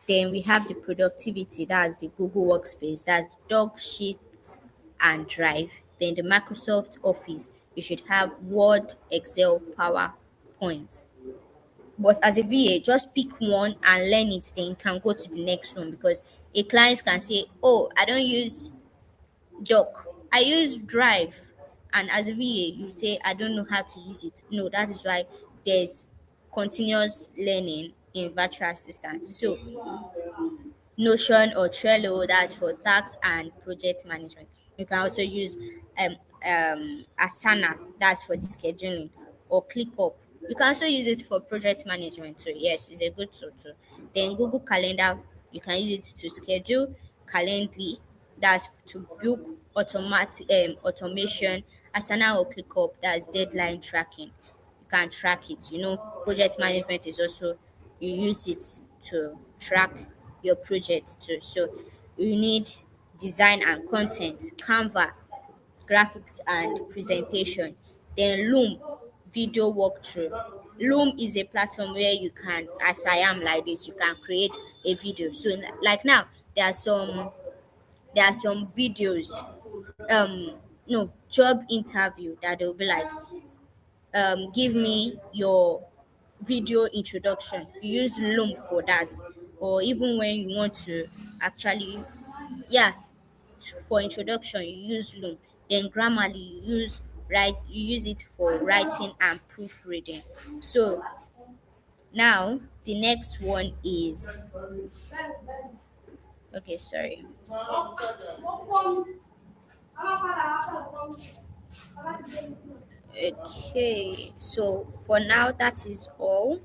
S1: Then we have the productivity, that's the Google Workspace, that's Doc Sheet and Drive. Then the Microsoft Office, you should have Word, Excel, PowerPoint. But as a VA, just pick one and learn it, then you can go to the next one because a client can say, oh, I don't use Doc, I use Drive. And as a VA, you say, I don't know how to use it. No, that is why there's continuous learning in virtual assistant. So Notion or Trello, that's for tax and project management. You can also use Asana, that's for the scheduling, or ClickUp. You can also use it for project management too. Yes, it's a good tool too. Then Google Calendar, you can use it to schedule. Calendly, that's to book automation. Asana or ClickUp, that's deadline tracking. You can track it. Project management is also, you use it to track your project too. So you need design and content, Canva, graphics and presentation. Then Loom, video walkthrough. Loom is a platform where you can, as I am like this, you can create a video. So like now, there are some videos, no, job interview that they'll be like, give me your video introduction. You use Loom for that. Or even when you want to actually, yeah, for introduction, you use Loom. Then Grammarly, you use it for writing and proofreading. So now the next one is, okay, sorry. Okay, so for now that is all.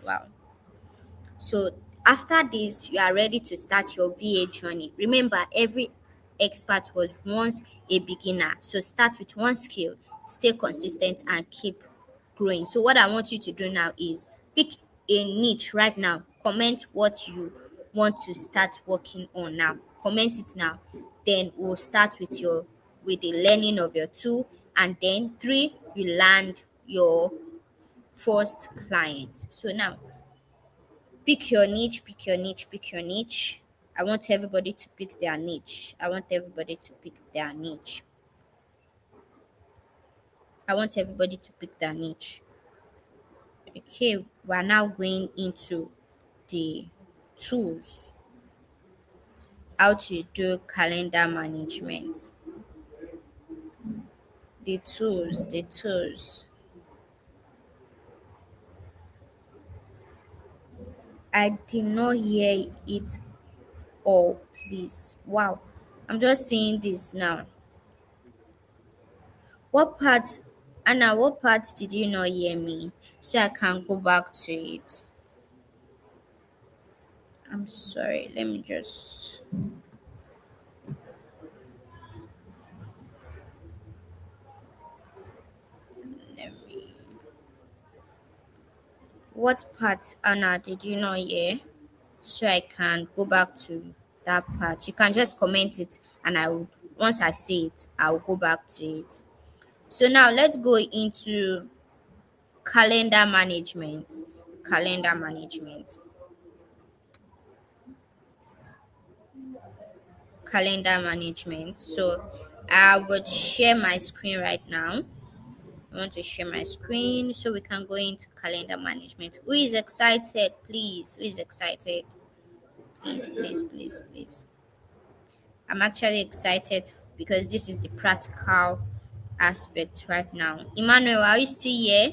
S1: Wow. So After this, you are ready to start your VA journey. Remember, every expert was once a beginner. So start with one skill, stay consistent, and keep growing. So what I want you to do now is pick a niche right now. Comment what you want to start working on now. Comment it now. Then we'll start with the learning of your tool, and then three, you land your first client. So now pick your niche, pick your niche, pick your niche. I want everybody to pick their niche. I want everybody to pick their niche. I want everybody to pick their niche. Okay, we're now going into the tools, how to do calendar management. The tools. I did not hear it all, please. Wow, I'm just seeing this now. What part, Anna, what part did you not hear me? So I can go back to it. I'm sorry. Let me. What part, Anna, did you not hear? So I can go back to that part. You can just comment it, and once I see it, I'll go back to it. So now let's go into calendar management. Calendar management. Calendar management. So I would share my screen right now. I want to share my screen so we can go into calendar management. Who is excited? Please. Who is excited? Please, please, please, please. I'm actually excited because this is the practical aspect right now. Emmanuel, are you still here?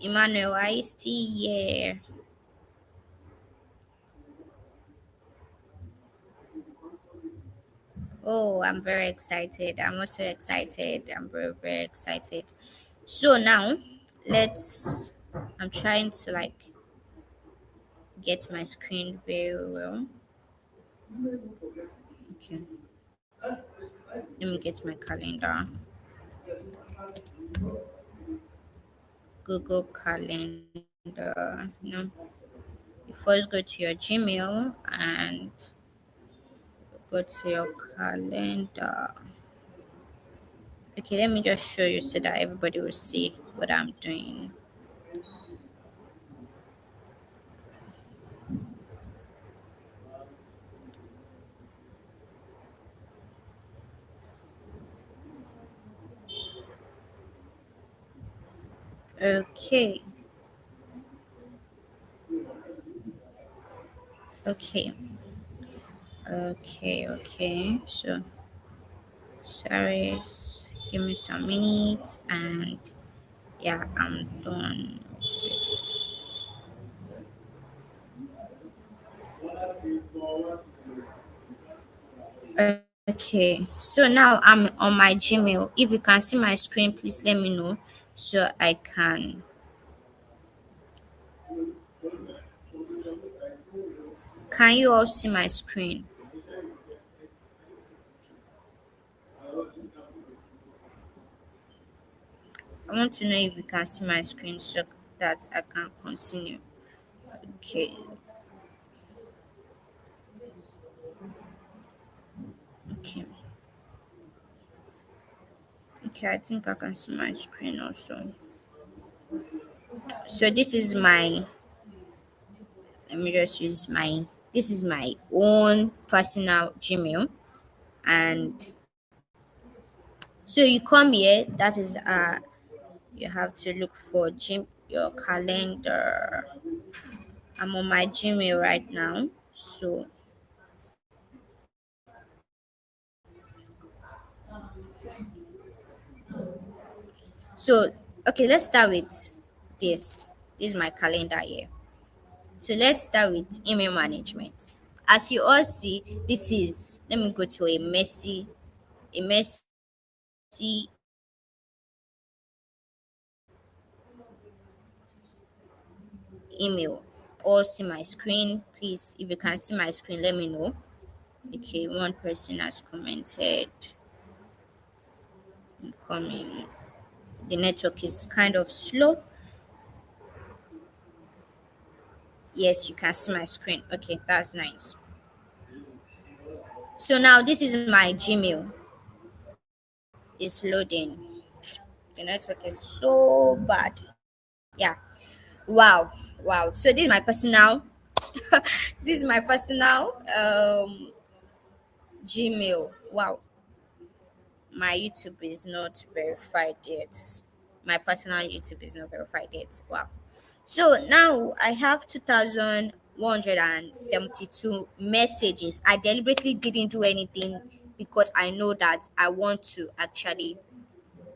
S1: Emmanuel, are you still here? Oh, I'm very excited. I'm also excited. I'm very, very excited. So now, let's. I'm trying to get my screen very well. Okay, let me get my calendar. Google Calendar. No, you first go to your Gmail and go to your calendar. Okay, let me just show you so that everybody will see what I'm doing. Okay, okay, okay. So, sorry, give me some minutes, and yeah, I'm done with it. Okay, so now I'm on my Gmail. If you can see my screen, please let me know so I can. Can you all see my screen? I want to know if you can see my screen so that I can continue. Okay, okay, okay. I think I can see my screen also. So this is my. Let me just use my. This is my own personal Gmail, and so you come here. That is you have to look for your calendar. I'm on my Gmail right now. So okay, let's start with this. This is my calendar here. So let's start with email management. As you all see, this is let me go to a messy email or see my screen. Please, if you can see my screen, let me know. Okay, one person has commented. I'm coming. The network is kind of slow. Yes, you can see my screen. Okay, that's nice. So now this is my Gmail. It's loading. The network is so bad. Yeah. Wow. Wow. So this is my personal this is my personal Gmail. Wow. My YouTube is not verified yet. My personal YouTube is not verified yet. Wow. So now I have 2,172 messages. I deliberately didn't do anything because I know that I want to actually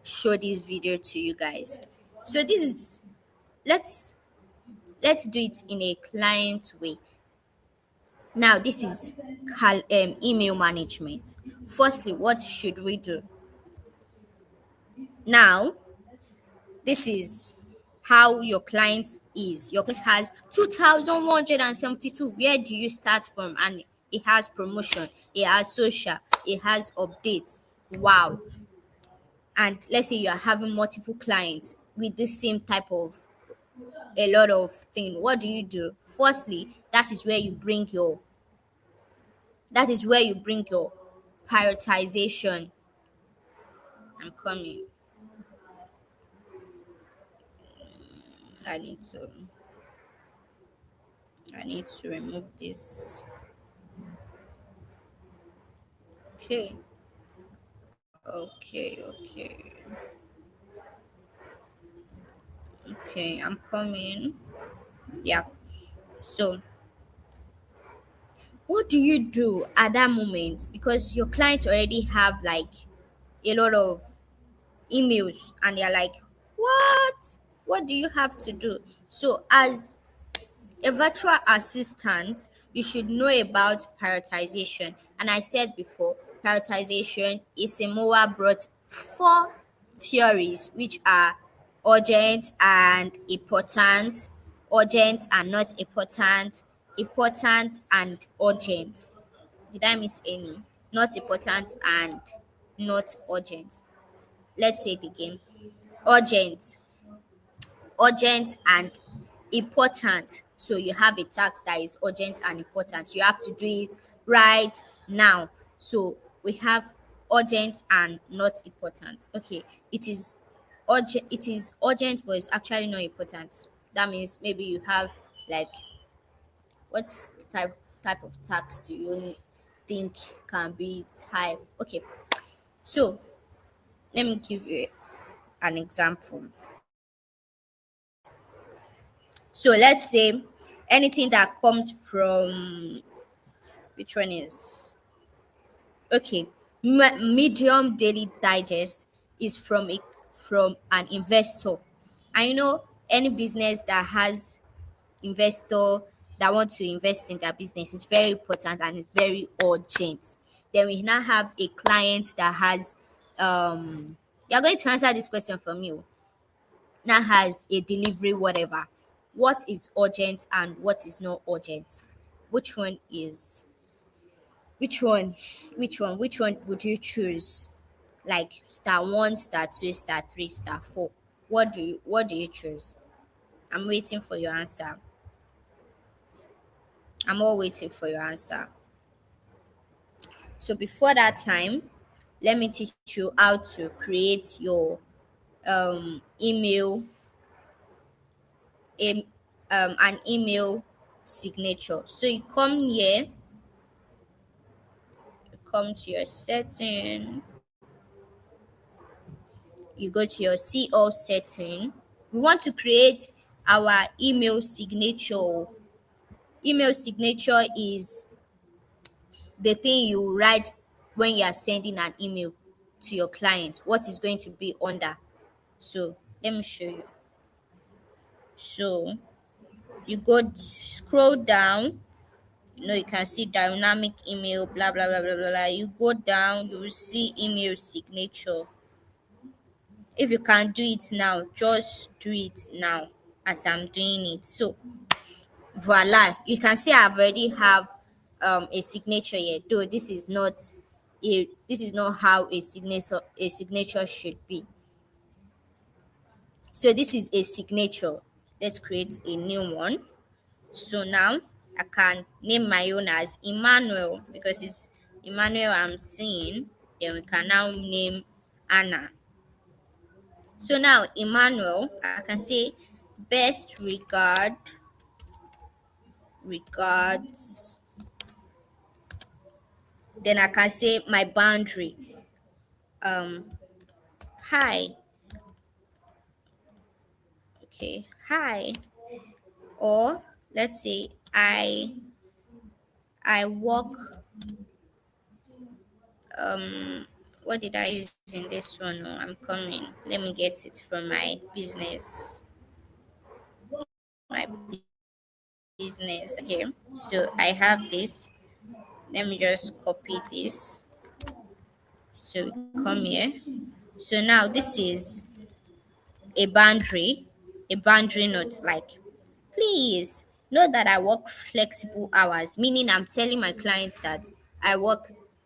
S1: show this video to you guys. So this is let's let's do it in a client way. Now this is email management. Firstly, what should we do? Now this is how your client is. Your client has 2,172. Where do you start from? And it has promotion, it has social, it has updates. Wow. And let's say you are having multiple clients with the same type of a lot of thing. What do you do? Firstly, that is where you bring your prioritization. I'm coming. I need to I need to remove this. Okay. Okay. Okay, I'm coming. Yeah. So, what do you do at that moment? Because your clients already have like a lot of emails and they're like, what? What do you have to do? So, as a virtual assistant, you should know about prioritization. And I said before, prioritization is a more brought four theories, which are urgent and important, urgent and not important, important and urgent. Did I miss any? Not important and not urgent. Let's say it again. Urgent, urgent and important. So you have a task that is urgent and important. You have to do it right now. So we have urgent and not important. Okay, it is urgent, but it's actually not important. That means maybe you have like what type of task do you think can be type? Okay, so let me give you an example. So let's say anything that comes from which one is okay. Medium Daily Digest is from an investor. I know any business that has investor that want to invest in their business is very important and it's very urgent. Then we now have a client that has you're going to answer this question for me. Now has a delivery whatever. What is urgent and what is not urgent? Which one is which one? Which one would you choose? Like star one, star two, star three, star four. What do you choose? I'm waiting for your answer. I'm all waiting for your answer. So before that time, let me teach you how to create your email a, an email signature. So you come here, you come to your setting, you go to your CO setting. We want to create our email signature. Email signature is the thing you write when you are sending an email to your client. What is going to be under? So let me show you. So you scroll down. You can see dynamic email, blah blah blah blah blah blah. You go down, you will see email signature. If you can do it now, just do it now as I'm doing it. So Voila, you can see I've already have a signature here, though this is not how a signature should be. So this is a signature. Let's create a new one. So now I can name my own as Emmanuel because it's Emmanuel I'm seeing. Then we can now name Anna. So now Emmanuel, I can say best regards. Then I can say my boundary. Um, hi, okay, hi, or let's say I work. What did I use in this one? Oh, I'm coming. Let me get it from my business. My business. Okay, so I have this. Let me just copy this. So we come here. So now this is a boundary, note like, please know that I work flexible hours, meaning I'm telling my clients that I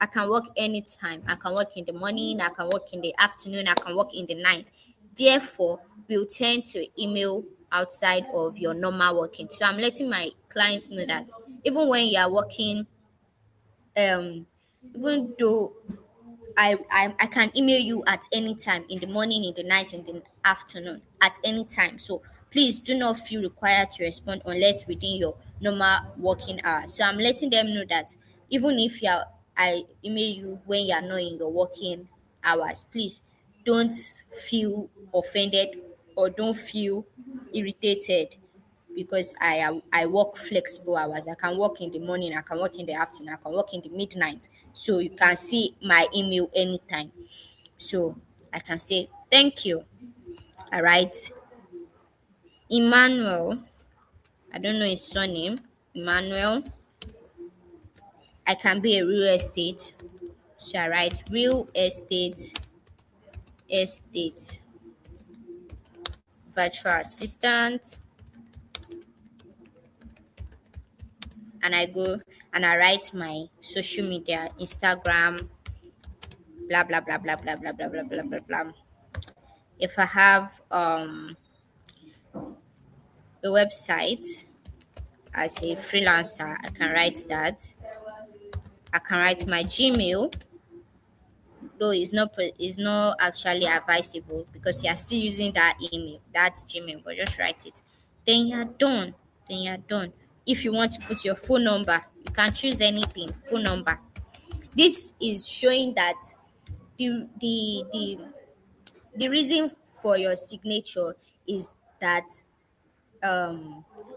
S1: can work anytime. I can work in the morning, I can work in the afternoon, I can work in the night. Therefore, we'll tend to email outside of your normal working. So I'm letting my clients know that even when you are working, um, even though I can email you at any time in the morning, in the night, in the afternoon, at any time. So please do not feel required to respond unless within your normal working hours. So I'm letting them know that even if I email you when you are not in your working hours, please don't feel offended or don't feel irritated because I work flexible hours. I can work in the morning, I can work in the afternoon, I can work in the midnight. So you can see my email anytime. So I can say thank you. All right. Emmanuel, I don't know his surname. Emmanuel, I can be a real estate. So I write real estate virtual assistant, and I go and I write my social media, Instagram, blah blah blah blah blah blah blah blah blah blah blah. If I have a website as a freelancer, I can write that. I can write my Gmail, though it's not actually advisable because you are still using that email, that's Gmail, but just write it. Then you're done. Then you're done. If you want to put your phone number, you can choose anything, phone number. This is showing that the the the the reason for your signature is that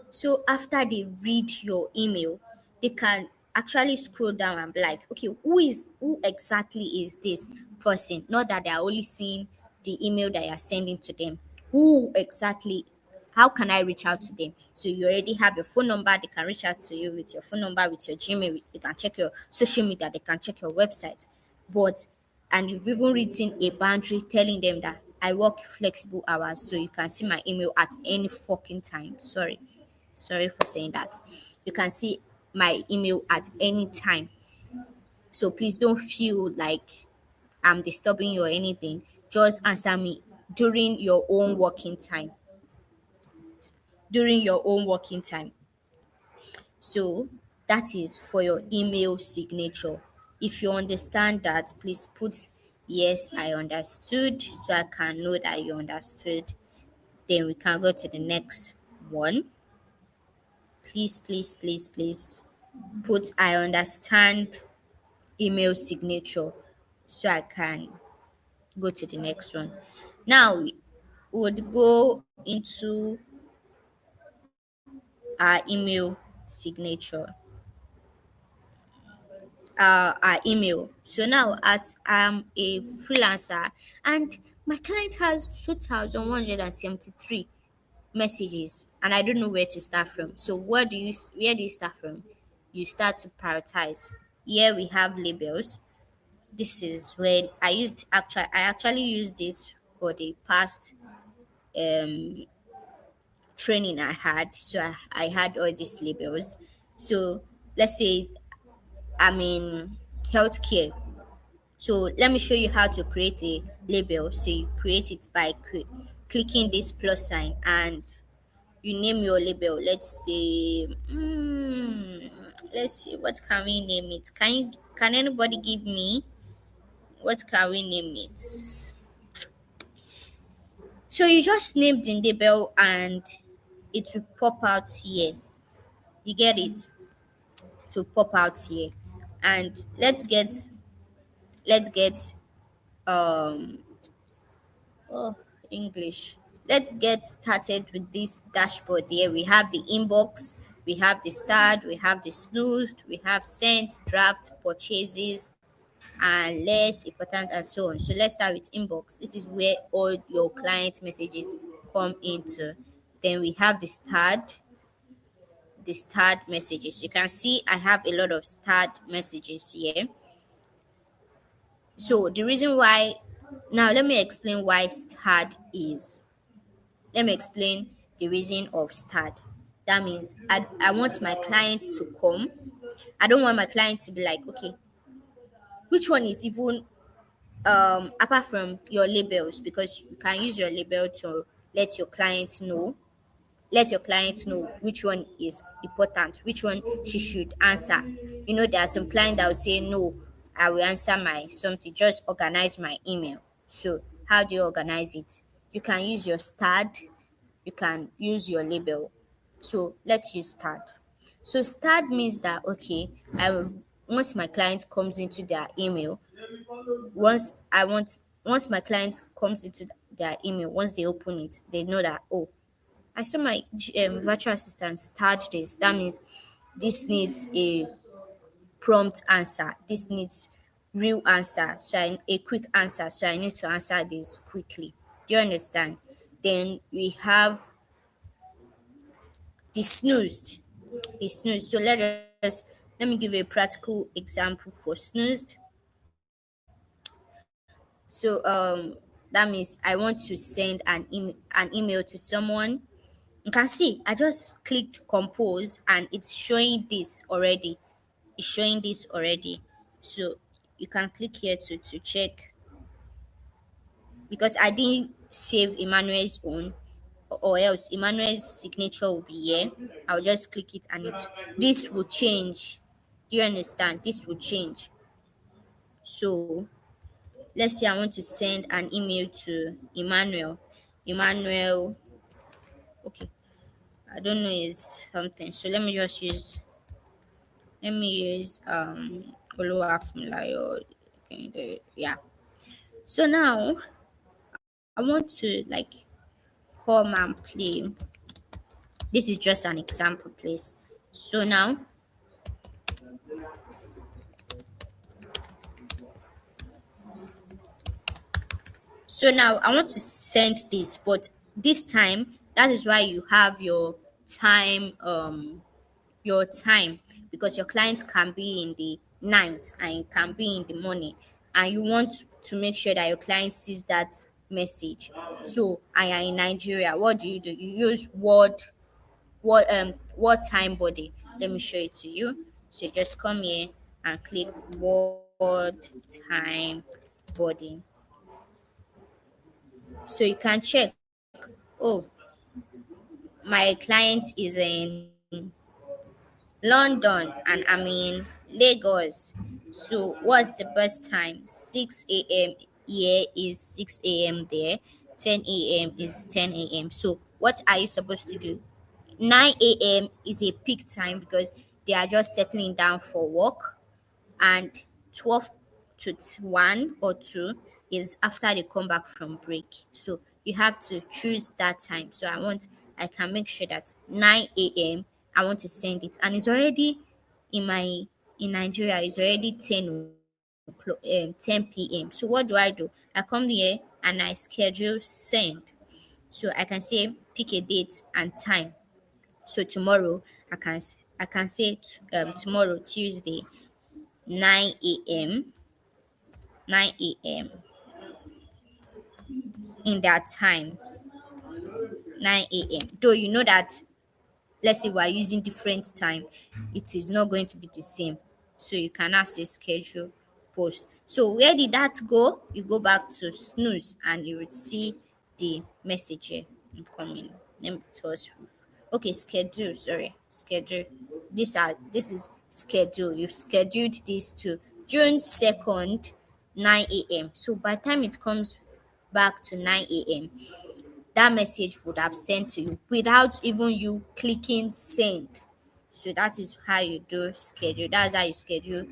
S1: so after they read your email, they can actually scroll down and be like, okay, who exactly is this person? Not that they are only seeing the email that you are sending to them. Who exactly? How can I reach out to them? So you already have your phone number. They can reach out to you with your phone number, with your Gmail. They can check your social media. They can check your website. But and you've even written a boundary telling them that I work flexible hours, so you can see my email at any fucking time. Sorry for saying that. You can see my email at any time. So please don't feel like I'm disturbing you or anything. Just answer me during your own working time. During your own working time. So that is for your email signature. If you understand that, please put yes, I understood, so I can know that you understood. Then we can go to the next one. Please, please, please, please put I understand email signature so I can go to the next one. Now we would go into our email signature. Our email. So now, as I'm a freelancer and my client has 2,173 messages, and I don't know where to start from. So where do you start from? You start to prioritize. Here we have labels. This is where I actually used this for the past um training I had. So I had all these labels. So let's say I'm in healthcare. So let me show you how to create a label. So you create it by clicking this plus sign and you name your label. Let's see, what can we name it? Can anybody give me what can we name it? So you just name the label and it will pop out here. You get it? To pop out here. And let's get um oh English. Let's get started with this dashboard here. We have the inbox, we have the start, we have the snoozed, we have sent, draft, purchases, and less important, and so on. So let's start with inbox. This is where all your client messages come into. Then we have the start messages. You can see I have a lot of start messages here. So the reason why, now let me explain why start is. Let me explain the reason of start. That means I want my client to come. I don't want my client to be like, okay, which one is even apart from your labels, because you can use your label to let your clients know let your client know which one is important, which one she should answer. There are some clients that will say, no, I will answer my something, just organize my email. So how do you organize it? You can use your start, you can use your label. So let's use start. So start means that, okay, once my client comes into their email, once my client comes into their email, once they open it, they know that, oh, I saw my virtual assistant start this. That means this needs a prompt answer. This needs real answer. A quick answer. So I need to answer this quickly. Do you understand? Then we have the snoozed. The snoozed. So let me give you a practical example for snoozed. So that means I want to send an email to someone. You can see I just clicked compose and it's showing this already. It's showing this already. So you can click here to check, because I didn't save Emmanuel's own, or else Emmanuel's signature will be here. I'll just click it and this will change. Do you understand? This will change. So let's say I want to send an email to Emmanuel. Emmanuel, okay. I don't know is something. So let me use Oluwafumlayo. Yeah. So now I want to come and play. This is just an example, please. So now I want to send this, but this time, that is why you have your time, because your clients can be in the night and you can be in the morning, and you want to make sure that your client sees that message. So I am in Nigeria. What do? You use word time body. Let me show it to you. So just come here and click word time body. So you can check, oh, my client is in London and I'm in Lagos. So what's the best time? 6 a.m. here is 6 a.m. there. 10 a.m. is 10 a.m. So what are you supposed to do? 9 a.m. is a peak time because they are just settling down for work, and 12 to 1 or 2 is after they come back from break. So you have to choose that time. So I can make sure that 9 a.m. I want to send it, and it's already in Nigeria. It's already 10 p.m. So what do? I come here and I schedule send. So I can say pick a date and time. So tomorrow I can say tomorrow Tuesday 9 a.m. 9 a.m. in that time. 9 a.m. Though you know that, let's say we are using different time, it is not going to be the same. So you cannot say schedule post. So where did that go? You go back to snooze and you would see the message here incoming. Let me tell us. Okay, schedule, sorry, schedule. This is schedule. You scheduled this to June 2nd, 9 a.m. So by the time it comes back to 9 a.m., that message would have sent to you without even you clicking send. So that is how you do schedule. That's how you schedule.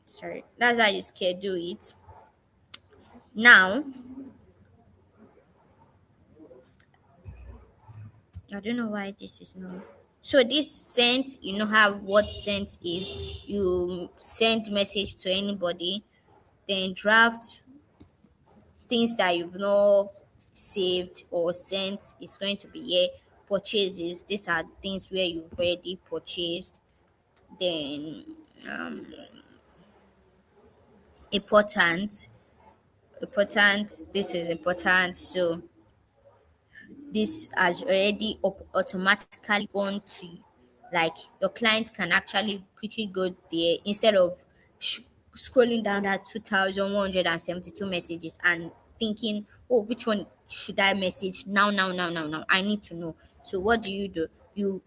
S1: Sorry. That's how you schedule it. Now, I don't know why this is not. So this sent, you know how what sent is, you send message to anybody, then draft things that you've not saved or sent is going to be here. Purchases, these are things where you've already purchased. Then um, important, this is important. So this has already automatically gone to, like, your clients can actually quickly go there instead of scrolling down that 2172 messages and thinking, oh, which one should I message now, I need to know. So what do? You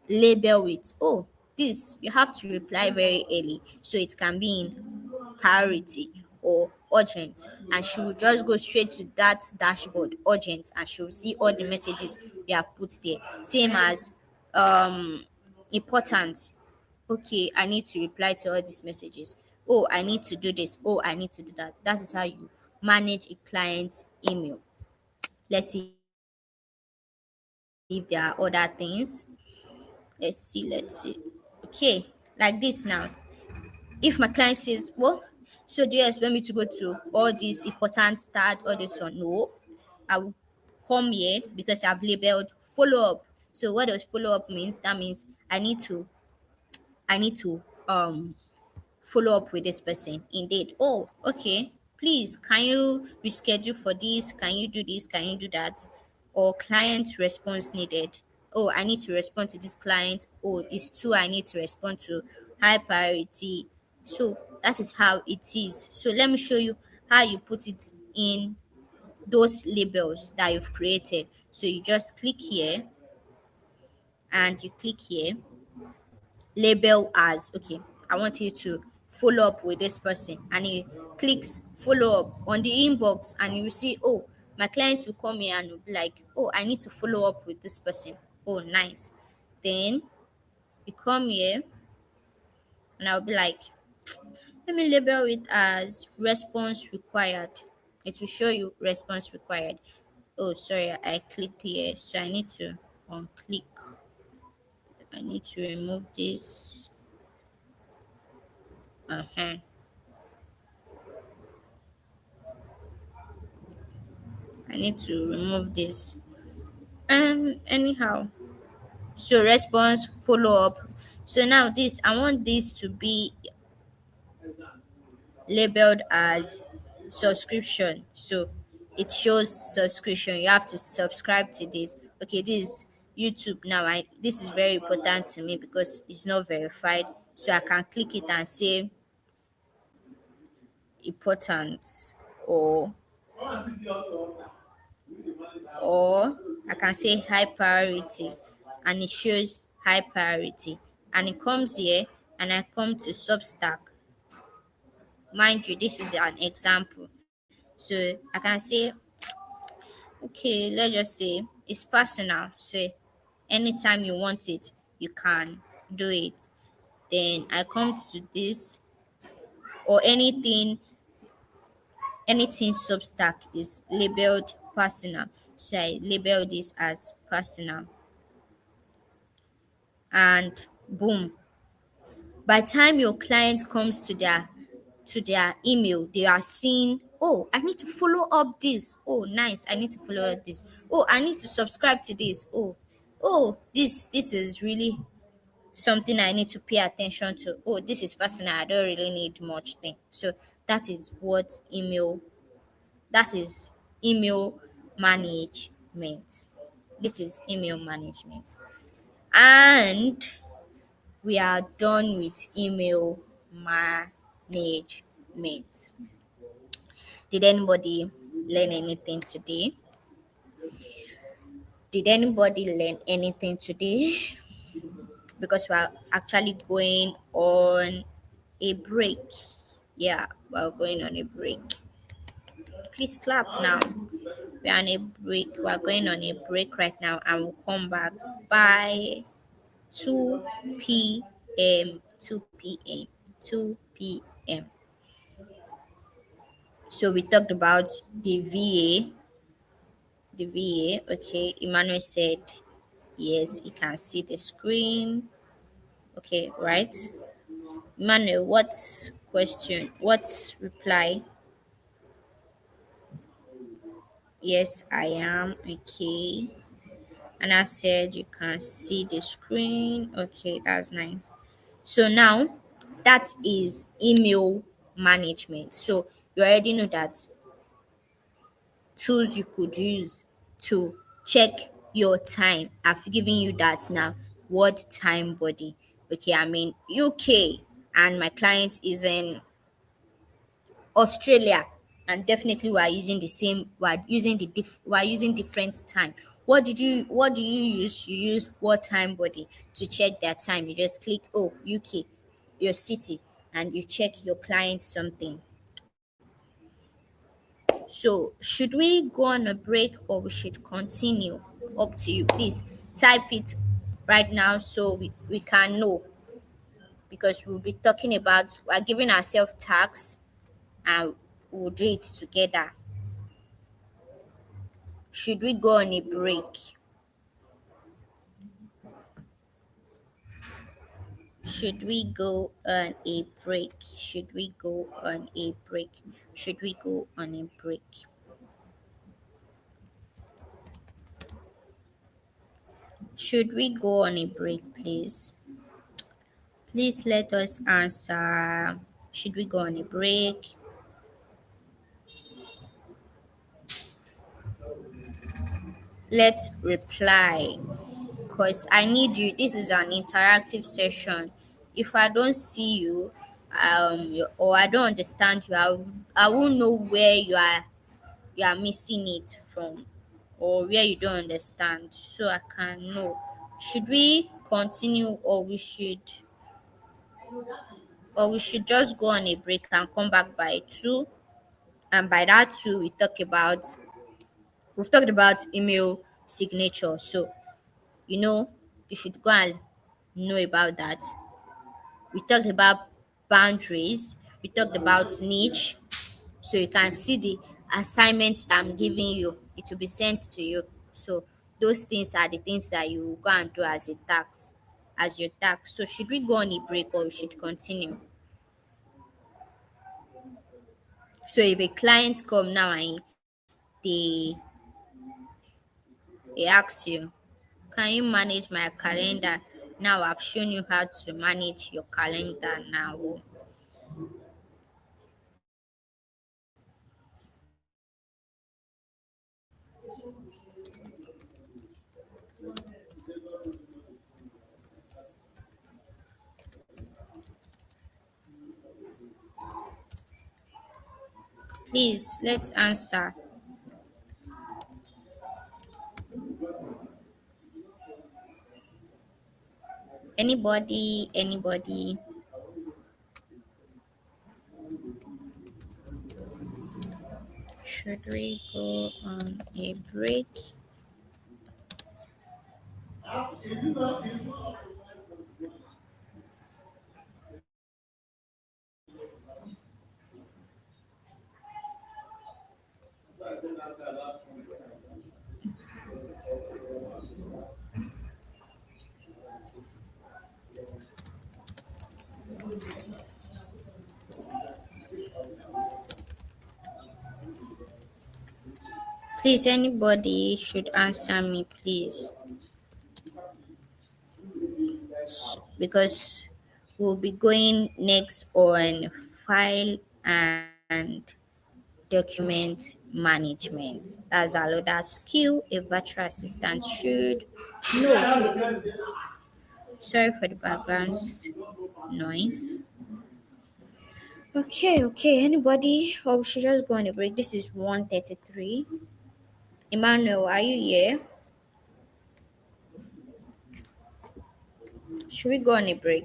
S1: label it. Oh, this you have to reply very early so it can be in priority or urgent, and she will just go straight to that dashboard urgent and she will see all the messages you have put there. Same as important. Okay, I need to reply to all these messages. Oh, I need to do this. Oh, I need to do that. That is how you manage a client's email. Let's see if there are other things. Let's see. Okay, like this now. If my client says, well, so do you expect me to go to all these important start, all this one? No, I will come here because I've labeled follow up. So what does follow up means? That means I need to follow up with this person. Indeed. Oh, okay. Please, can you reschedule for this? Can you do this? Can you do that? Or client response needed. Oh, I need to respond to this client. Oh, it's two I need to respond to. High priority. So that is how it is. So let me show you how you put it in those labels that you've created. So you just click here and you click here, label as, okay, I want you to follow up with this person, and he clicks follow up on the inbox and you will see, oh, my client will come here and will be like, oh, I need to follow up with this person. Oh, nice. Then you come here and I'll be like, let me label it as response required. It will show you response required. Oh, sorry, I clicked here, so I need to unclick. I need to remove this. Uh-huh. I need to remove this. Anyhow, so response follow up. So now this, I want this to be labeled as subscription. So it shows subscription. You have to subscribe to this. Okay, this is YouTube now. This is very important to me because it's not verified. So I can click it and say important, or or I can say high priority, and it shows high priority. And it comes here and I come to Substack. Mind you, this is an example. So I can say, okay, let's just say it's personal. So anytime you want it, you can do it. Then I come to this, or anything Substack is labeled personal. So I label this as personal, and boom, by the time your client comes to their email, they are seeing, oh, I need to follow up this. Oh, nice, I need to follow up this. Oh, I need to subscribe to this. Oh, this is really something I need to pay attention to. Oh, this is personal, I don't really need much thing. So that is email management. This is email management. And we are done with email management. Did anybody learn anything today? Did anybody learn anything today? Because we are actually going on a break. Yeah, we're going on a break. Please clap now. We're on a break. We're going on a break right now and we'll come back by 2 p.m. 2 p.m. 2 p.m. So we talked about the VA. The VA, okay. Emmanuel said yes, he can see the screen. Okay, right? Emmanuel, what's question? What's reply? Yes, I am. Okay. And I said you can see the screen. Okay, that's nice. So now that is email management. So you already know that tools you could use to check your time. I've given you that now. What time body? Okay, I'm in UK and my client is in Australia, and definitely we're using different time. What do you use? You use what time body to check their time. You just click UK, your city, and you check your client something. So should we go on a break or we should continue? Up to you. Please type it right now so we can know, because we'll be talking about we're giving ourselves tasks and we'll do it together. Should we go on a break? Should we go on a break? Should we go on a break? Should we go on a break? Should we go on a break, please? Please let us answer. Should we go on a break? Let's reply, because I need you. This is an interactive session. If I don't see you, or I don't understand you, I won't know where you are missing it from, or where you don't understand, so I can know. Should we continue, or we should just go on a break and come back by 2? And by that 2 we've talked about email signature. So you know you should go and know about that. We talked about boundaries, we talked about niche. So you can see the assignments I'm giving you, it will be sent to you. So those things are the things that you will go and do as a task, as your task. So should we go on a break or we should continue? So if a client come now and they they ask you, can you manage my calendar? Now I've shown you how to manage your calendar now. Please let's answer. Anybody? Should we go on a break? Please, anybody should answer me, please, because we'll be going next on file and document management. That's another skill a virtual assistant should know. Sorry for the background noise. Okay. Anybody? Or we should just go on a break. This is 1:33. Emmanuel, are you here? Should we go on a break?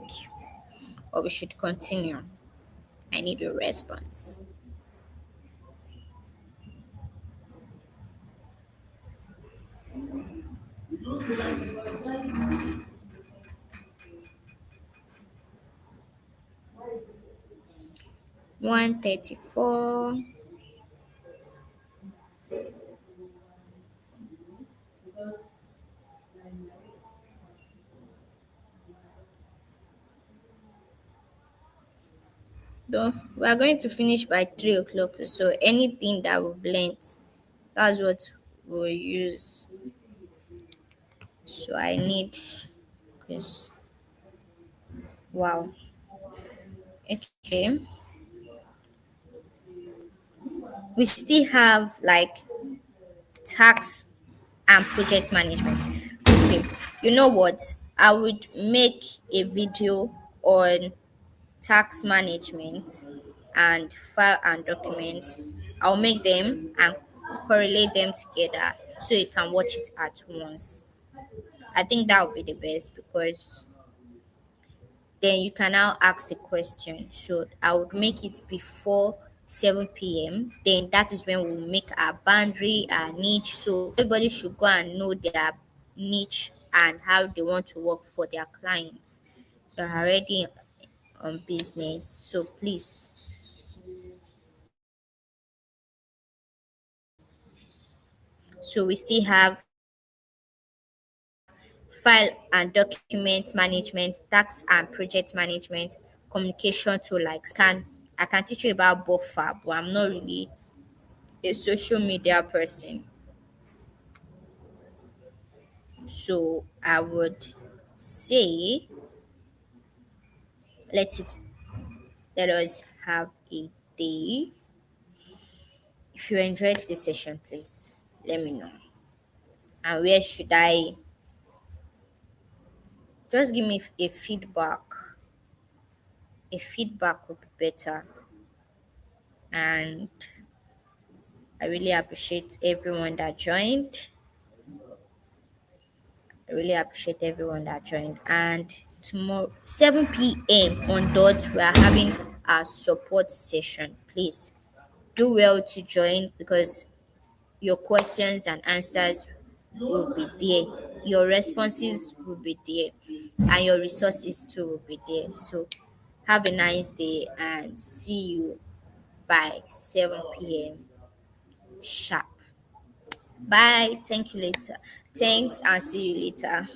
S1: Or we should continue? I need your response. 1:34. Though we are going to finish by 3 o'clock. So anything that we've learned, that's what we'll use. So I need because wow. Okay. We still have like tax and project management. Okay. You know what? I would make a video on tax management and file and documents. I'll make them and correlate them together so you can watch it at once. I think that would be the best because then you can now ask the question. So I would make it before 7 p.m. Then that is when we'll make our boundary, our niche. So everybody should go and know their niche and how they want to work for their clients. You're already on business. So please. So we still have file and document management, tax and project management, communication to like scan. I can teach you about buffer, but I'm not really a social media person. So I would say let it let us have a day. If you enjoyed this session, please let me know. And where should I just give me a feedback? A feedback would be better. And I really appreciate everyone that joined. I really appreciate everyone that joined. And tomorrow, 7 p.m. on dot, we are having our support session. Please do well to join because your questions and answers will be there. Your responses will be there. And your resources too will be there. So have a nice day and see you by 7 p.m. sharp. Bye. Thank you later. Thanks and see you later.